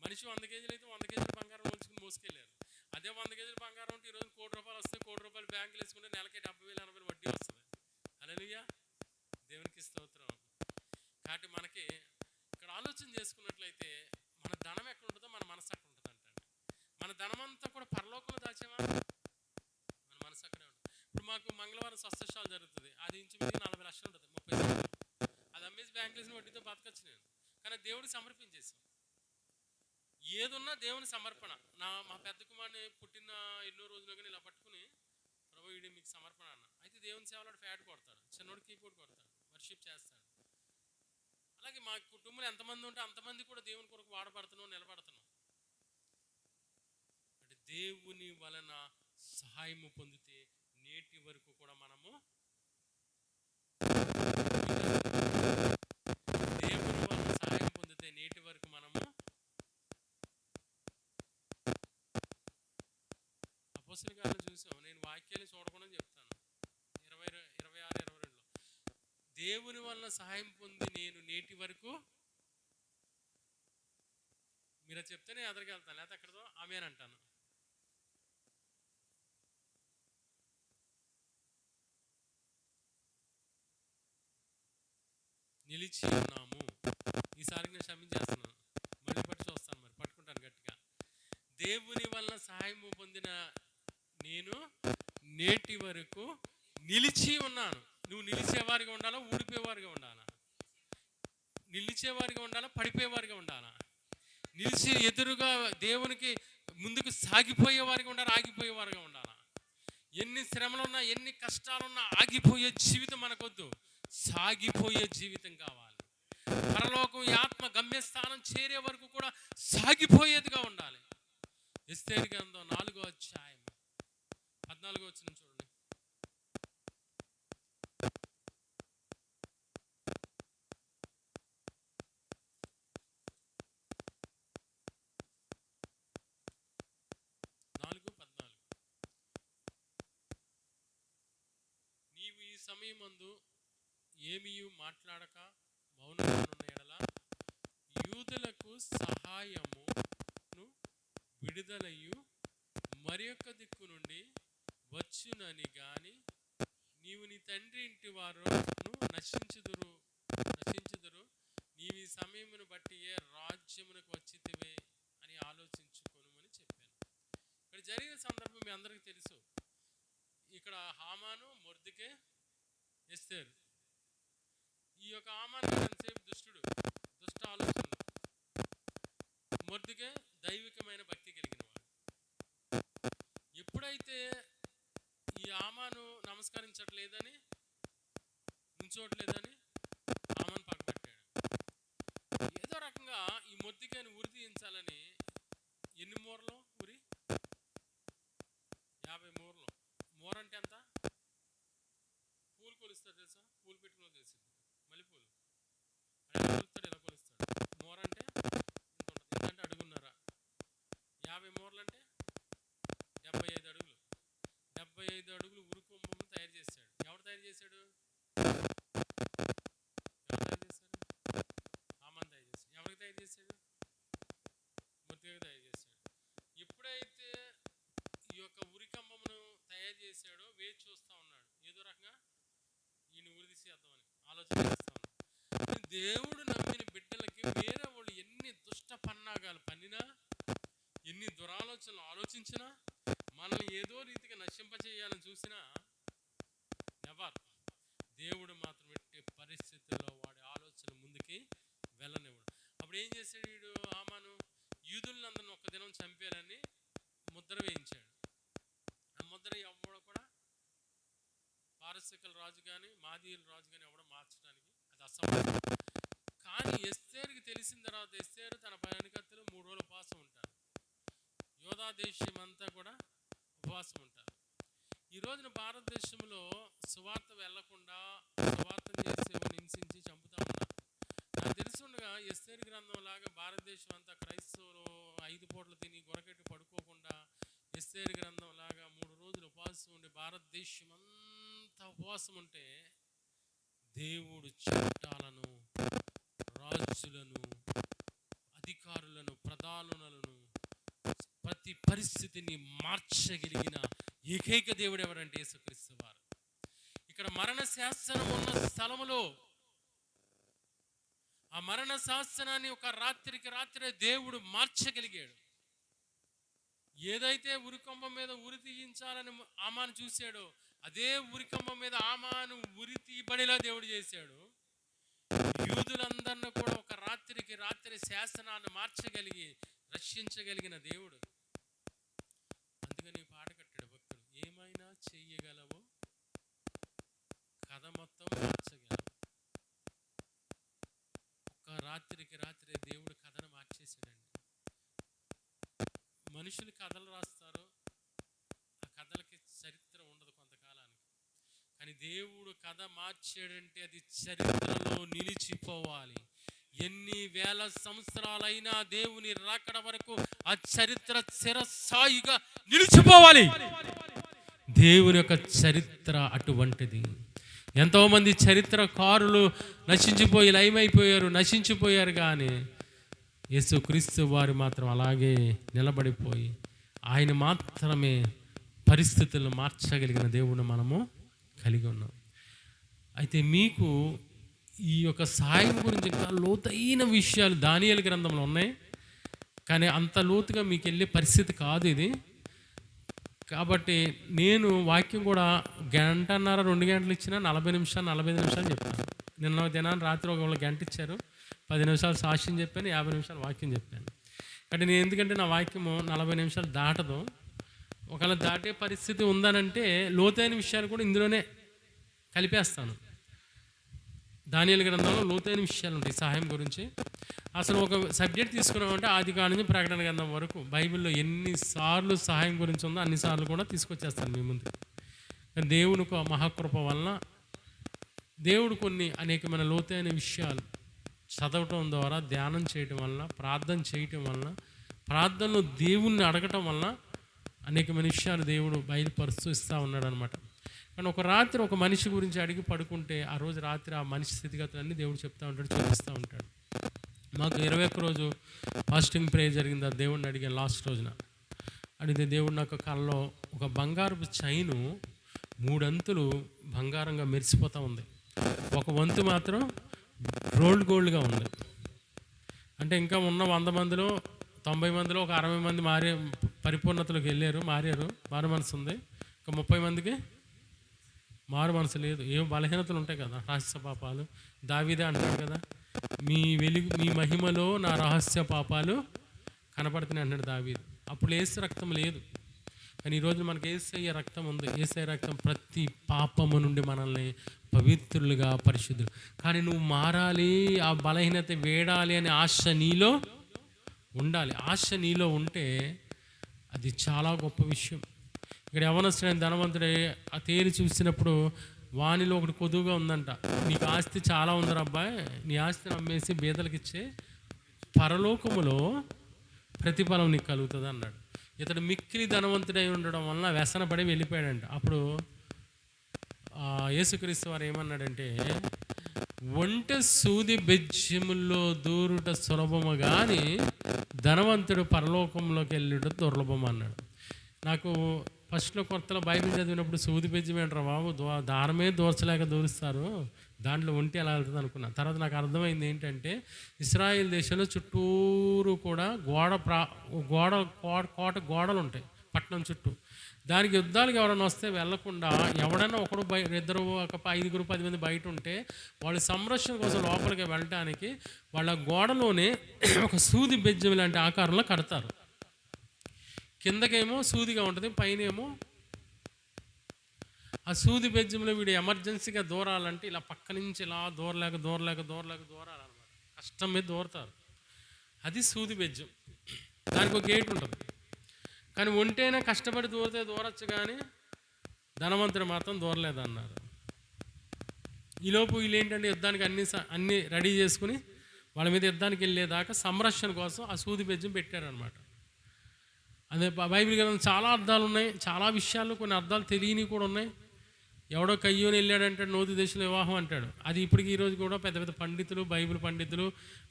మనిషి 100 కేజీలు అయితే 100 కేజీలు బంగారం ఒలుచుకుని మోసుకెళ్ళారు. అదే 100 కేజీలు బంగారం ఉంటే ఈరోజు ₹1,00,00,000 వస్తే ₹1,00,00,000 బ్యాంకులు వేసుకుంటే నెలకి 70,000-80,000 వడ్డీ వస్తుంది. హల్లెలూయా. దేవునికి స్తోత్రం. కాబట్టి మనకి ఇక్కడ ఆలోచన చేసుకున్నట్లయితే మన ధనం ఎక్కడ ఉంటుందో మన మనసు అక్కడ ఉంటుంది అంటండి. మన ధనం అంతా కూడా పరలోకంలో దాచేమా, మన మనసు అక్కడే ఉంటుంది. ఇప్పుడు మాకు మంగళవారం స్వస్థశాల జరుగుతుంది, అది ఇంచుమించు 40 లక్షలు ఉంటుంది, 30 సెంట్లు. అది అమ్మేసి బ్యాంకులు వేసిన వడ్డీతో బతకచ్చు నేను. కానీ దేవుడికి సమర్పించేసాం. ఏదున్నా దేవుని సమర్పణ. మా పెద్ద కుమారుని పుట్టిన ఎన్నో రోజులు కానీ ఇలా పట్టుకుని, ప్రభు వీడి మీకు సమర్పణ అన్న. అయితే దేవుని సేవలో ఫ్యాట్ కొడతాడు, చిన్నోడు కీబోర్డ్ కొడతాడు, వర్షిప్ చేస్తాడు. అలాగే మా కుటుంబంలో ఎంతమంది ఉంటే అంతమంది కూడా దేవుని కొరకు వాడబడుతున్నాం, నిలబడుతున్నాం. అంటే దేవుని వలన సహాయము పొందితే నేటి వరకు కూడా మనము దేవుని వలన సహాయం పొందితే నేటి వరకు మనము అపోస్తలుల కార్యాలు చూసాం. నేను వాక్యాన్ని చూడకుండా చెప్తాను. 26-22 దేవుని వలన సహాయం పొంది నేను నేటి వరకు, మీరు చెప్తే నేను ఎదరికెళ్తాను, లేకపోతే ఎక్కడదో ఆమెన్ అంటాను. నిలిచి ఉన్నాము. ఈసారి నేను క్షమించేస్తున్నాను, మళ్ళీ పట్టి చూస్తాను, మరి పట్టుకుంటాను గట్టిగా. దేవుని వలన సహాయము పొందిన నేను నేటి వరకు నిలిచి ఉన్నాను. నువ్వు నిలిచేవారిగా ఉండాలా, ఊడిపోయేవారిగా ఉండాలా? నిలిచేవారిగా ఉండాలా, పడిపోయేవారిగా ఉండాలా? నిలిచి ఎదురుగా దేవునికి ముందుకు సాగిపోయేవారిగా ఉండాలా, ఆగిపోయేవారిగా ఉండాలా? ఎన్ని శ్రమలున్నా, ఎన్ని కష్టాలున్నా ఆగిపోయే జీవితం మనకొద్దు, సాగిపోయే జీవితం కావాలి. పరలోకం ఆత్మ గమ్యస్థానం చేరే వరకు కూడా సాగిపోయేదిగా ఉండాలి. ఎస్తేరు గ్రంథం 4వ అధ్యాయం 14వ వచనం చూడండి. నీవు ఈ సమయమందు ఏమీయు మాట్లాడక మౌనమున్న ఎడల యూదులకు సహాయమును విడుదలయు మరి యొక్క దిక్కు నుండి వచ్చునని గాని నీవు నీ తండ్రి ఇంటి వారును నశించుదురు. నీవు ఈ సమయమును బట్టి ఏ రాజ్యమునకు వచ్చితివే అని ఆలోచించుకొనుమని చెప్పాను. ఇక్కడ జరిగిన సందర్భం మీ అందరికీ తెలుసు. ఇక్కడ హామాను, మొర్దెకై, ఎస్తేరు. ఈ యొక్క హామాను ఎంతసేపు దుష్ట ఆలోచనలు, మొర్దెకై దైవికమైన భక్తి కలిగిన వాడు. ఎప్పుడైతే ఈ హామాను నమస్కరించట్లేదని, నుంచోట్లేదని హామాను పక్కపెట్టాడు. ఏదో రకంగా ఈ మొర్దెకైని ఉరి తీయించాలని ఎన్ని మూరలు ఉరి? 50 మూరలు. మూర అంటే ఎంత? పూలు కొలుస్తాడు తెలుసా? పూలు పెట్టుకుని తెలిసింది, మల్లెపూలు అలా కొలుస్తాడు, ఇలా కొలుస్తాడు. మూర అంటే ఇంత ఉంటుంది, ఇంతంటే అడుగున్నారా. 50 మూరలు అంటే 75 అడుగులు. 75 అడుగులు ఉరుకుంభము తయారు చేశాడు. ఎవరు తయారు చేశాడు? హామాను తయారు చేశాడు. ఎవరికి తయారు చేశాడు? మొర్దెకై తయారు చేశాడు. ఎప్పుడైతే ఈ యొక్క ఉరికంబమును తయారు చేశాడో వేచి చూస్తూ ఉన్నాడు, ఏదో రకంగా ఈయన ఉరి తీసేద్దామని ఆలోచన చేస్తూ ఉన్నాడు. దేవుడు నమ్మిన బిడ్డలకి వేరే వాళ్ళు ఎన్ని దుష్ట పన్నాగాలు పన్నినా, ఎన్ని దురాలోచనలు ఆలోచించినా, మనల్ని ఏదో రీతిగా నశింపచేయాలని చూసినా నెవర్. దేవుడు మాత్రం ఎట్టి పరిస్థితుల్లో వాడి ఆలోచన ముందుకి వెళ్ళనివ్వడు. అప్పుడు ఏం చేశాడు వీడు? హామాను యూదులందరిని ఒక్క దినం చంపేయాలని ముద్ర వేయించాడు. ఆ ముద్ర ఎవడో కూడా పారసికల రాజు కానీ మాదీయుల రాజు కానీ ఎవడో మార్చడానికి అది అసంభవం. కానీ ఎస్తేరుకి తెలిసిన తర్వాత ఎస్తేరు తన పనికత్తులు 3 రోజులు ఉపవాసం ఉంటారు. యోధా దేశం అంతా కూడా ఉపవాసం ఉంటారు. ఈ రోజున భారతదేశంలో సువార్త వెళ్లకుండా సువార్తను చేసేవాడిని హింసించి చంపుతా ఉన్నారు. నాకు తెలుసుండగా ఎస్తేరు గ్రంథం లాగా భారతదేశం అంతా క్రైస్తవులు 5 పూటలు తిని గొరకెట్టి పడుకోకుండా ఎస్తేరు గ్రంథం లాగా 3 రోజులు ఉపవాసం ఉండి భారతదేశం అంతా ఉపవాసం ఉంటే దేవుడు చట్టాలను, రాజులను, అధికారులను, ప్రధానులను, ప్రతి పరిస్థితిని మార్చగలిగిన ఏకైక దేవుడు ఎవరంటే యేసుక్రీస్తు వారు. ఇక్కడ మరణ శాసనం ఉన్న స్థలములో ఆ మరణ శాసనాన్ని ఒక రాత్రికి రాత్రే దేవుడు మార్చగలిగాడు. ఏదైతే ఉరికంబం మీద ఉరి తీయించాలని హామాను చూశాడో అదే ఉరికంబం మీద హామాను ఉరి తీయబడేలా దేవుడు చేశాడు. యూదులందరినీ కూడా ఒక రాత్రికి రాత్రి శాసనాన్ని మార్చగలిగి రక్షించగలిగిన దేవుడు. అందుకని పాట కట్టాడు భక్తుడు, ఏమైనా చెయ్యగలవు, కథ మొత్తం మార్చగలవు. ఒక రాత్రికి రాత్రే దేవుడు కథను మార్చేసాడండి. మనుషులు కథలు రాస్తారు, ఆ కథలకి చరిత్ర ఉండదు కొంతకాలానికి. కానీ దేవుడు కథ మార్చాడంటే అది చరిత్రలో నిలిచిపోవాలి. ఎన్ని వేల సంవత్సరాలైనా దేవుని రాకడ వరకు ఆ చరిత్ర చిరస్థాయిగా నిలిచిపోవాలి. దేవుని యొక్క చరిత్ర అటువంటిది. ఎంతోమంది చరిత్రకారులు నశించిపోయి లయమైపోయారు, నశించిపోయారు. కానీ యేసుక్రీస్తు వారు మాత్రం అలాగే నిలబడిపోయి ఆయన మాత్రమే పరిస్థితులను మార్చగలిగిన దేవుని మనము కలిగి ఉన్నాం. అయితే మీకు ఈ యొక్క సహాయం గురించి ఇంకా లోతైన విషయాలు దానియేలు గ్రంథంలో ఉన్నాయి, కానీ అంత లోతుగా మీకు వెళ్ళే పరిస్థితి కాదు ఇది. కాబట్టి నేను వాక్యం కూడా 1.5 2 గంటలు ఇచ్చినా 40 నిమిషాలు 45 నిమిషాలు చెప్తాను. నిన్న దినాన్ని రాత్రి ఒక గంట ఇచ్చారు, 10 నిమిషాలు సాక్ష్యం చెప్పాను, 50 నిమిషాలు వాక్యం చెప్పాను. అంటే నేను ఎందుకంటే నా వాక్యము 40 నిమిషాలు దాటదు. ఒకవేళ దాటే పరిస్థితి ఉందనంటే లోతైన విషయాలు కూడా ఇందులోనే కలిపేస్తాను. దానియేలు గ్రంథంలో లోతైన విషయాలు ఉంటాయి సహాయం గురించి. అసలు ఒక సబ్జెక్ట్ తీసుకున్నామంటే ఆదికాండం నుంచి ప్రకటన గ్రంథం వరకు బైబిల్లో ఎన్నిసార్లు సహాయం గురించి ఉందో అన్నిసార్లు కూడా తీసుకొచ్చేస్తాను మీ ముందు. దేవుని మహాకృప వలన దేవుడు కొన్ని అనేకమైన లోతైన విషయాలు చదవటం ద్వారా, ధ్యానం చేయటం వలన, ప్రార్థన చేయటం వలన, ప్రార్థనలో దేవుణ్ణి అడగటం వలన అనేకమైన విషయాలు దేవుడు బయలుపరుస్తూ ఇస్తూ ఉన్నాడు అనమాట. కానీ ఒక రాత్రి ఒక మనిషి గురించి అడిగి పడుకుంటే ఆ రోజు రాత్రి ఆ మనిషి స్థితిగతులన్నీ దేవుడు చెప్తూ ఉంటాడు, చూపిస్తూ ఉంటాడు. మాకు 21 రోజు ఫాస్టింగ్ ప్రేయర్ జరిగింది. ఆ దేవుడిని అడిగాను లాస్ట్ రోజున. అడిగితే దేవుడు నాకు కళ్ళలో ఒక బంగారపు చైను 3 అంతులు బంగారంగా మెరిసిపోతూ ఉంది, ఒక వంతు మాత్రం గోల్డ్గా ఉంది. అంటే ఇంకా ఉన్న 100 మందిలో 90 మందిలో ఒక 60 మంది పరిపూర్ణతలోకి వెళ్ళారు, మారు మనసు ఉంది. ఇంకా 30 మందికి మారు మనసు లేదు. ఏం బలహీనతలు ఉంటాయి కదా, రహస్య పాపాలు. దావీదే అంటాడు కదా, మీ మహిమలో నా రహస్య పాపాలు కనపడుతున్నాయి అన్నాడు దావీదు. అప్పుడు యేసు రక్తం లేదు, కానీ ఈరోజు మనకి యేసయ్య రక్తం ఉంది. యేసయ్య రక్తం ప్రతి పాపము నుండి మనల్ని పవిత్రులుగా, పరిశుద్ధులు. కానీ నువ్వు మారాలి, ఆ బలహీనత వేడాలి అనే ఆశ నీలో ఉండాలి. ఆశ నీలో ఉంటే అది చాలా గొప్ప విషయం. ఇక్కడ యవనస్తుడైన ధనవంతుడే ఆ తేరి చూసినప్పుడు వానిలో ఒకటి కొదువుగా ఉందంట. నీకు ఆస్తి చాలా ఉందిరా అబ్బాయి, నీ ఆస్తిని అమ్మేసి బీదలకు ఇచ్చే, పరలోకములో ప్రతిఫలం నీకు కలుగుతుంది అన్నాడు. ఇతడు మిక్కిలి ధనవంతుడై ఉండడం వలన వ్యసన పడి వెళ్ళిపోయాడంట. అప్పుడు యేసుక్రీస్తు వారు ఏమన్నాడంటే, ఒంటె సూది బెజ్జముల్లో దూరుట సులభము కానీ ధనవంతుడు పరలోకంలోకి వెళ్ళుట దుర్లభం అన్నాడు. నాకు ఫస్ట్లో కొత్తలో బైబిల్ చదివినప్పుడు సూది బెజ్జం ఏంట్రా బాబు, దారమే దూర్చలేక దూరుస్తారు, దాంట్లో ఒంటి ఎలా వెళ్తుంది అనుకున్నాను. తర్వాత నాకు అర్థమైంది ఏంటంటే, ఇశ్రాయేల్ దేశంలో చుట్టూరు కూడా కోట గోడలు ఉంటాయి పట్టణం చుట్టూ. దానికి యుద్ధాలకు ఎవరైనా వస్తే వెళ్లకుండా ఎవడైనా ఒకడు ఇద్దరు ఒక 5 10 మంది బయట ఉంటే వాళ్ళ సంరక్షణ కోసం లోపలికి వెళ్ళటానికి వాళ్ళ గోడలోనే ఒక సూది బెజ్జం లాంటి ఆకారంలో కడతారు. కిందకేమో సూదిగా ఉంటుంది, పైన ఏమో ఆ సూది బెజ్జంలో వీడు ఎమర్జెన్సీగా దూరాలంటే ఇలా పక్క నుంచి ఇలా దూరలేక దూరాలన్నమాట. కష్టం మీద దూరతారు. అది సూది బెజ్జం. దానికి ఒక గేట్ ఉంటుంది. కానీ ఒంటైనా కష్టపడి దూరచ్చు, కానీ ధనవంతుడు మాత్రం దూరలేదన్నారు. ఈలోపు వీళ్ళు ఏంటంటే యుద్ధానికి అన్నీ రెడీ చేసుకుని వాళ్ళ మీద యుద్ధానికి వెళ్ళేదాకా సంరక్షణ కోసం ఆ సూది బెజ్జం పెట్టారనమాట. అదే బైబిల్ గ్రంథం చాలా అర్థాలు ఉన్నాయి, చాలా విషయాల్లో కొన్ని అర్థాలు తెలియని కూడా ఉన్నాయి. ఎవడో కయ్యోని వెళ్ళాడంటాడు, నోతి దేశంలో వివాహం అంటాడు. అది ఇప్పటికి ఈరోజు కూడా పెద్ద పెద్ద పండితులు,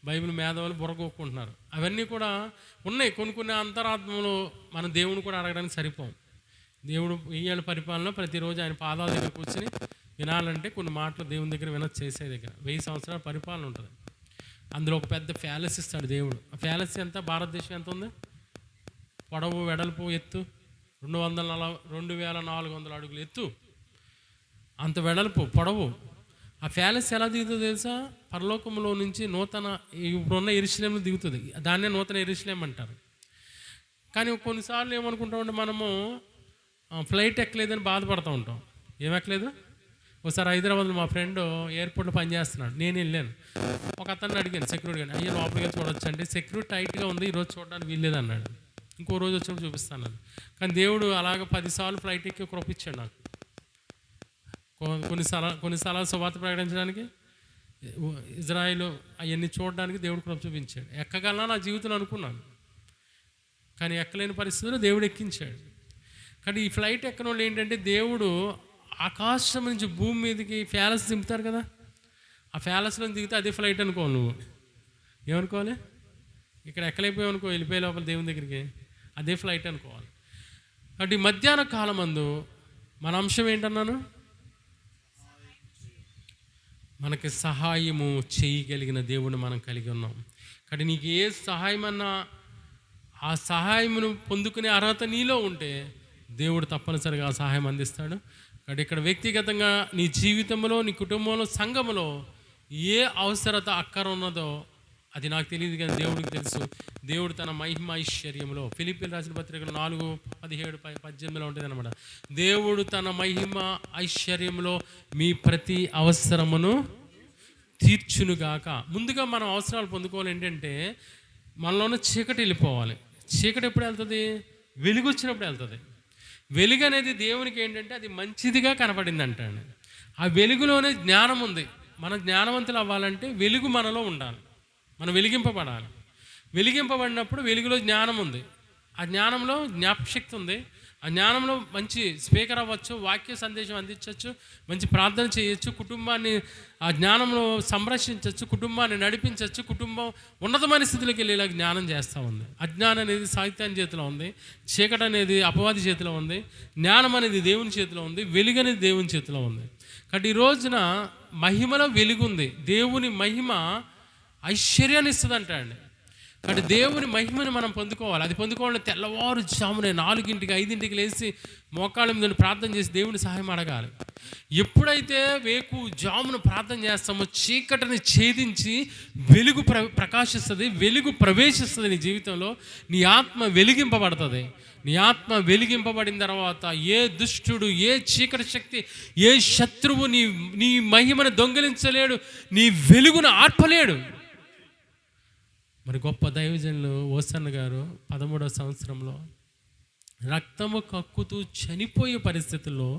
బైబిల్ మేధావులు బుర్రగొక్కుంటున్నారు. అవన్నీ కూడా ఉన్నాయి. కొన్ని అంతరాత్మలో మన దేవుని కూడా అడగడానికి సరిపోం. దేవుడు 1000 ఏళ్ళ పరిపాలన ప్రతిరోజు ఆయన పాదాల దగ్గర కూర్చొని వినాలంటే కొన్ని మాటలు దేవుని దగ్గర చేసే దగ్గర 1000 సంవత్సరాల పరిపాలన ఉంటుంది. అందులో ఒక పెద్ద ప్యాలెస్ ఇస్తాడు దేవుడు. ఆ ప్యాలెస్ ఎంత, భారతదేశం ఎంత ఉంది, పొడవు వెడల్పు ఎత్తు 2400 అడుగులు ఎత్తు, అంత వెడల్పు పొడవు. ఆ ప్యాలెస్ ఎలా దిగుతుంది తెలుసా? పరలోకంలో నుంచి ఇప్పుడున్న యెరూషలేములో దిగుతుంది. దాన్నే నూతన యెరూషలేం అంటారు. కానీ కొన్నిసార్లు ఏమనుకుంటామంటే మనము ఫ్లైట్ ఎక్కలేదని బాధపడుతూ ఉంటాం. ఏమెక్కలేదు? ఒకసారి హైదరాబాద్లో మా ఫ్రెండ్ ఎయిర్పోర్ట్లో పనిచేస్తున్నాడు, నేను వెళ్ళాను. ఒక అతన్ని అడిగాను, సెక్యూరిటీ గాని, అయ్యో లోపలిగా చూడొచ్చు అంటే, సెక్యూరిటీ టైట్గా ఉంది, ఈరోజు చూడడానికి వీల్లేదు అన్నాడు. ఇంకో రోజు వచ్చినప్పుడు చూపిస్తాను. కానీ దేవుడు అలాగ 10 సార్లు ఫ్లైట్ ఎక్కి కృపించాడు నాకు. కొన్ని స్థలాలు సువార్త ప్రకటించడానికి, ఇజ్రాయిల్ అవన్నీ చూడడానికి దేవుడు కృప చూపించాడు. ఎక్కగలనా నా జీవితంలో అనుకున్నాను, కానీ ఎక్కలేని పరిస్థితుల్లో దేవుడు ఎక్కించాడు. కానీ ఈ ఫ్లైట్ ఎక్కని వాళ్ళు ఏంటంటే, దేవుడు ఆకాశం నుంచి భూమి మీదకి ప్యాలెస్ దింపుతారు కదా, ఆ ప్యాలెస్లో దిగితే అదే ఫ్లైట్ అనుకోవాలి. నువ్వు ఏమనుకోవాలి? ఇక్కడ ఎక్కలేకపోయావు అనుకో, వెళ్ళిపోయే లోపల దేవుని దగ్గరికి, అదే ఫ్లైట్ అనుకోవాలి. కాబట్టి మధ్యాహ్న కాలం అందు మన అంశం ఏంటన్నాను? మనకి సహాయము చేయగలిగిన దేవుడిని మనం కలిగి ఉన్నాం. కానీ నీకు ఏ సహాయమన్నా ఆ సహాయమును పొందుకునే అర్హత నీలో ఉంటే దేవుడు తప్పనిసరిగా ఆ సహాయం అందిస్తాడు. కాబట్టి ఇక్కడ వ్యక్తిగతంగా నీ జీవితంలో, నీ కుటుంబంలో, సంఘములో ఏ అవసరత అక్కర ఉన్నదో అది నాకు తెలియదు, కానీ దేవుడికి తెలుసు. దేవుడు తన మహిమ ఐశ్వర్యంలో, ఫిలిప్పీయులకు రాసిన పత్రికలో 4:17 ఉంటుంది అనమాట. దేవుడు తన మహిమ ఐశ్వర్యంలో మీ ప్రతి అవసరమును తీర్చునుగాక. ముందుగా మనం అవసరాలు పొందుకోవాలి ఏంటంటే, మనలోనే చీకటి వెళ్ళిపోవాలి. చీకటి ఎప్పుడు వెళ్తుంది? వెలుగు వచ్చినప్పుడు వెళ్తుంది. వెలుగు అనేది దేవునికి ఏంటంటే అది మంచిదిగా కనపడింది అంటాడు. ఆ వెలుగులోనే జ్ఞానం ఉంది. మన జ్ఞానవంతులు అవ్వాలంటే వెలుగు మనలో ఉండాలి, మనం వెలిగింపబడాలి. వెలిగింపబడినప్పుడు వెలుగులో జ్ఞానం ఉంది, ఆ జ్ఞానంలో జ్ఞాపశక్తి ఉంది, ఆ జ్ఞానంలో మంచి స్పీకర్ అవ్వచ్చు, వాక్య సందేశం అందించవచ్చు, మంచి ప్రార్థన చేయొచ్చు, కుటుంబాన్ని ఆ జ్ఞానంలో సంరక్షించవచ్చు, కుటుంబాన్ని నడిపించవచ్చు, కుటుంబం ఉన్నతమైన స్థితిలోకి వెళ్ళేలా జ్ఞానం చేస్తూ ఉంది. అజ్ఞానం అనేది సాహిత్యాన్ని చేతిలో ఉంది, చీకటి అనేది అపవాది చేతిలో ఉంది, జ్ఞానం అనేది దేవుని చేతిలో ఉంది, వెలుగు అనేది దేవుని చేతిలో ఉంది. కాబట్టి ఈ రోజున మహిమలో వెలుగు ఉంది. దేవుని మహిమ ఐశ్వర్యాన్ని ఇస్తుంది అండి. కాబట్టి దేవుని మహిమని మనం పొందుకోవాలి. అది పొందుకోవాలంటే తెల్లవారుజామునే 4ంటికి 5ంటికి లేచి మోకాళ్ళ మీద ప్రార్థన చేసి దేవుని సహాయం అడగాలి. ఎప్పుడైతే జామును ప్రార్థన చేస్తామో చీకటిని ఛేదించి వెలుగు ప్రకాశిస్తుంది, వెలుగు ప్రవేశిస్తుంది నీ జీవితంలో. నీ ఆత్మ వెలిగింపబడుతుంది. నీ ఆత్మ వెలిగింపబడిన తర్వాత ఏ దుష్టుడు, ఏ చీకటి శక్తి, ఏ శత్రువు నీ మహిమను దొంగిలించలేడు, నీ వెలుగును ఆర్పలేడు. మరి గొప్ప దైవజనులు ఓసన్న గారు 13వ సంవత్సరంలో రక్తము కక్కుతూ చనిపోయే పరిస్థితుల్లో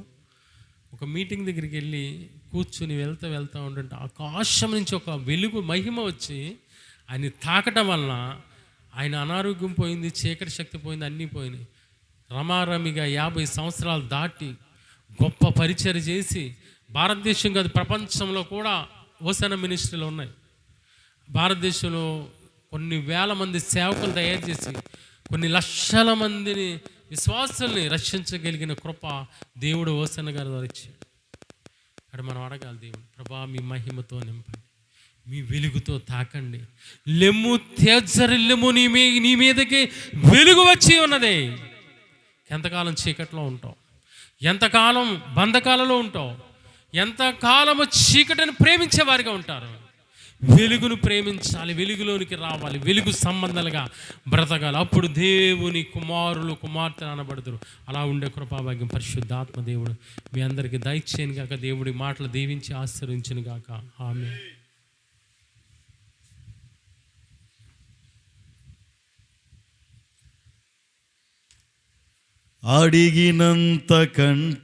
ఒక మీటింగ్ దగ్గరికి వెళ్ళి కూర్చుని వెళ్తూ ఉంటుంటే ఆకాశం నుంచి ఒక వెలుగు మహిమ వచ్చి ఆయన తాకటం వలన ఆయన అనారోగ్యం పోయింది, చీకటి శక్తి పోయింది, అన్నీ పోయినాయి. రమారమిగా 50 సంవత్సరాలు దాటి గొప్ప పరిచర్య చేసి భారతదేశం కాదు ప్రపంచంలో కూడా ఓసన్న మినిస్ట్రీలు ఉన్నాయి. భారతదేశంలో కొన్ని వేల మంది సేవకులు తయారు చేసి కొన్ని లక్షల మందిని విశ్వాసుల్ని రక్షించగలిగిన కృప దేవుడు ఓసన్న గారి ద్వారా ఇచ్చాడు. అక్కడ మనం అడగాలి, దేవుడు ప్రభా మీ మహిమతో నింపండి, మీ వెలుగుతో తాకండి, లెమ్ము తేజరిల్లెము, నీ మీదకి వెలుగు వచ్చి ఉన్నదే. ఎంతకాలం చీకట్లో ఉంటావు, ఎంతకాలం బంధకాలలో ఉంటావు, ఎంతకాలము చీకటిని ప్రేమించే వారిగా ఉంటారు. వెలుగును ప్రేమించాలి, వెలుగులోనికి రావాలి, వెలుగు సంబంధాలుగా బ్రతకాలి. అప్పుడు దేవుని కుమారులు కుమార్తెలు అనబడతారు. అలా ఉండే కృపాభాగ్యం పరిశుద్ధాత్మ దేవుడు మీ అందరికీ దయచేయను గాక. దేవుడి మాటలు దీవించి ఆశీర్వదించును గాక. ఆమేన్. అడిగినంత కంటే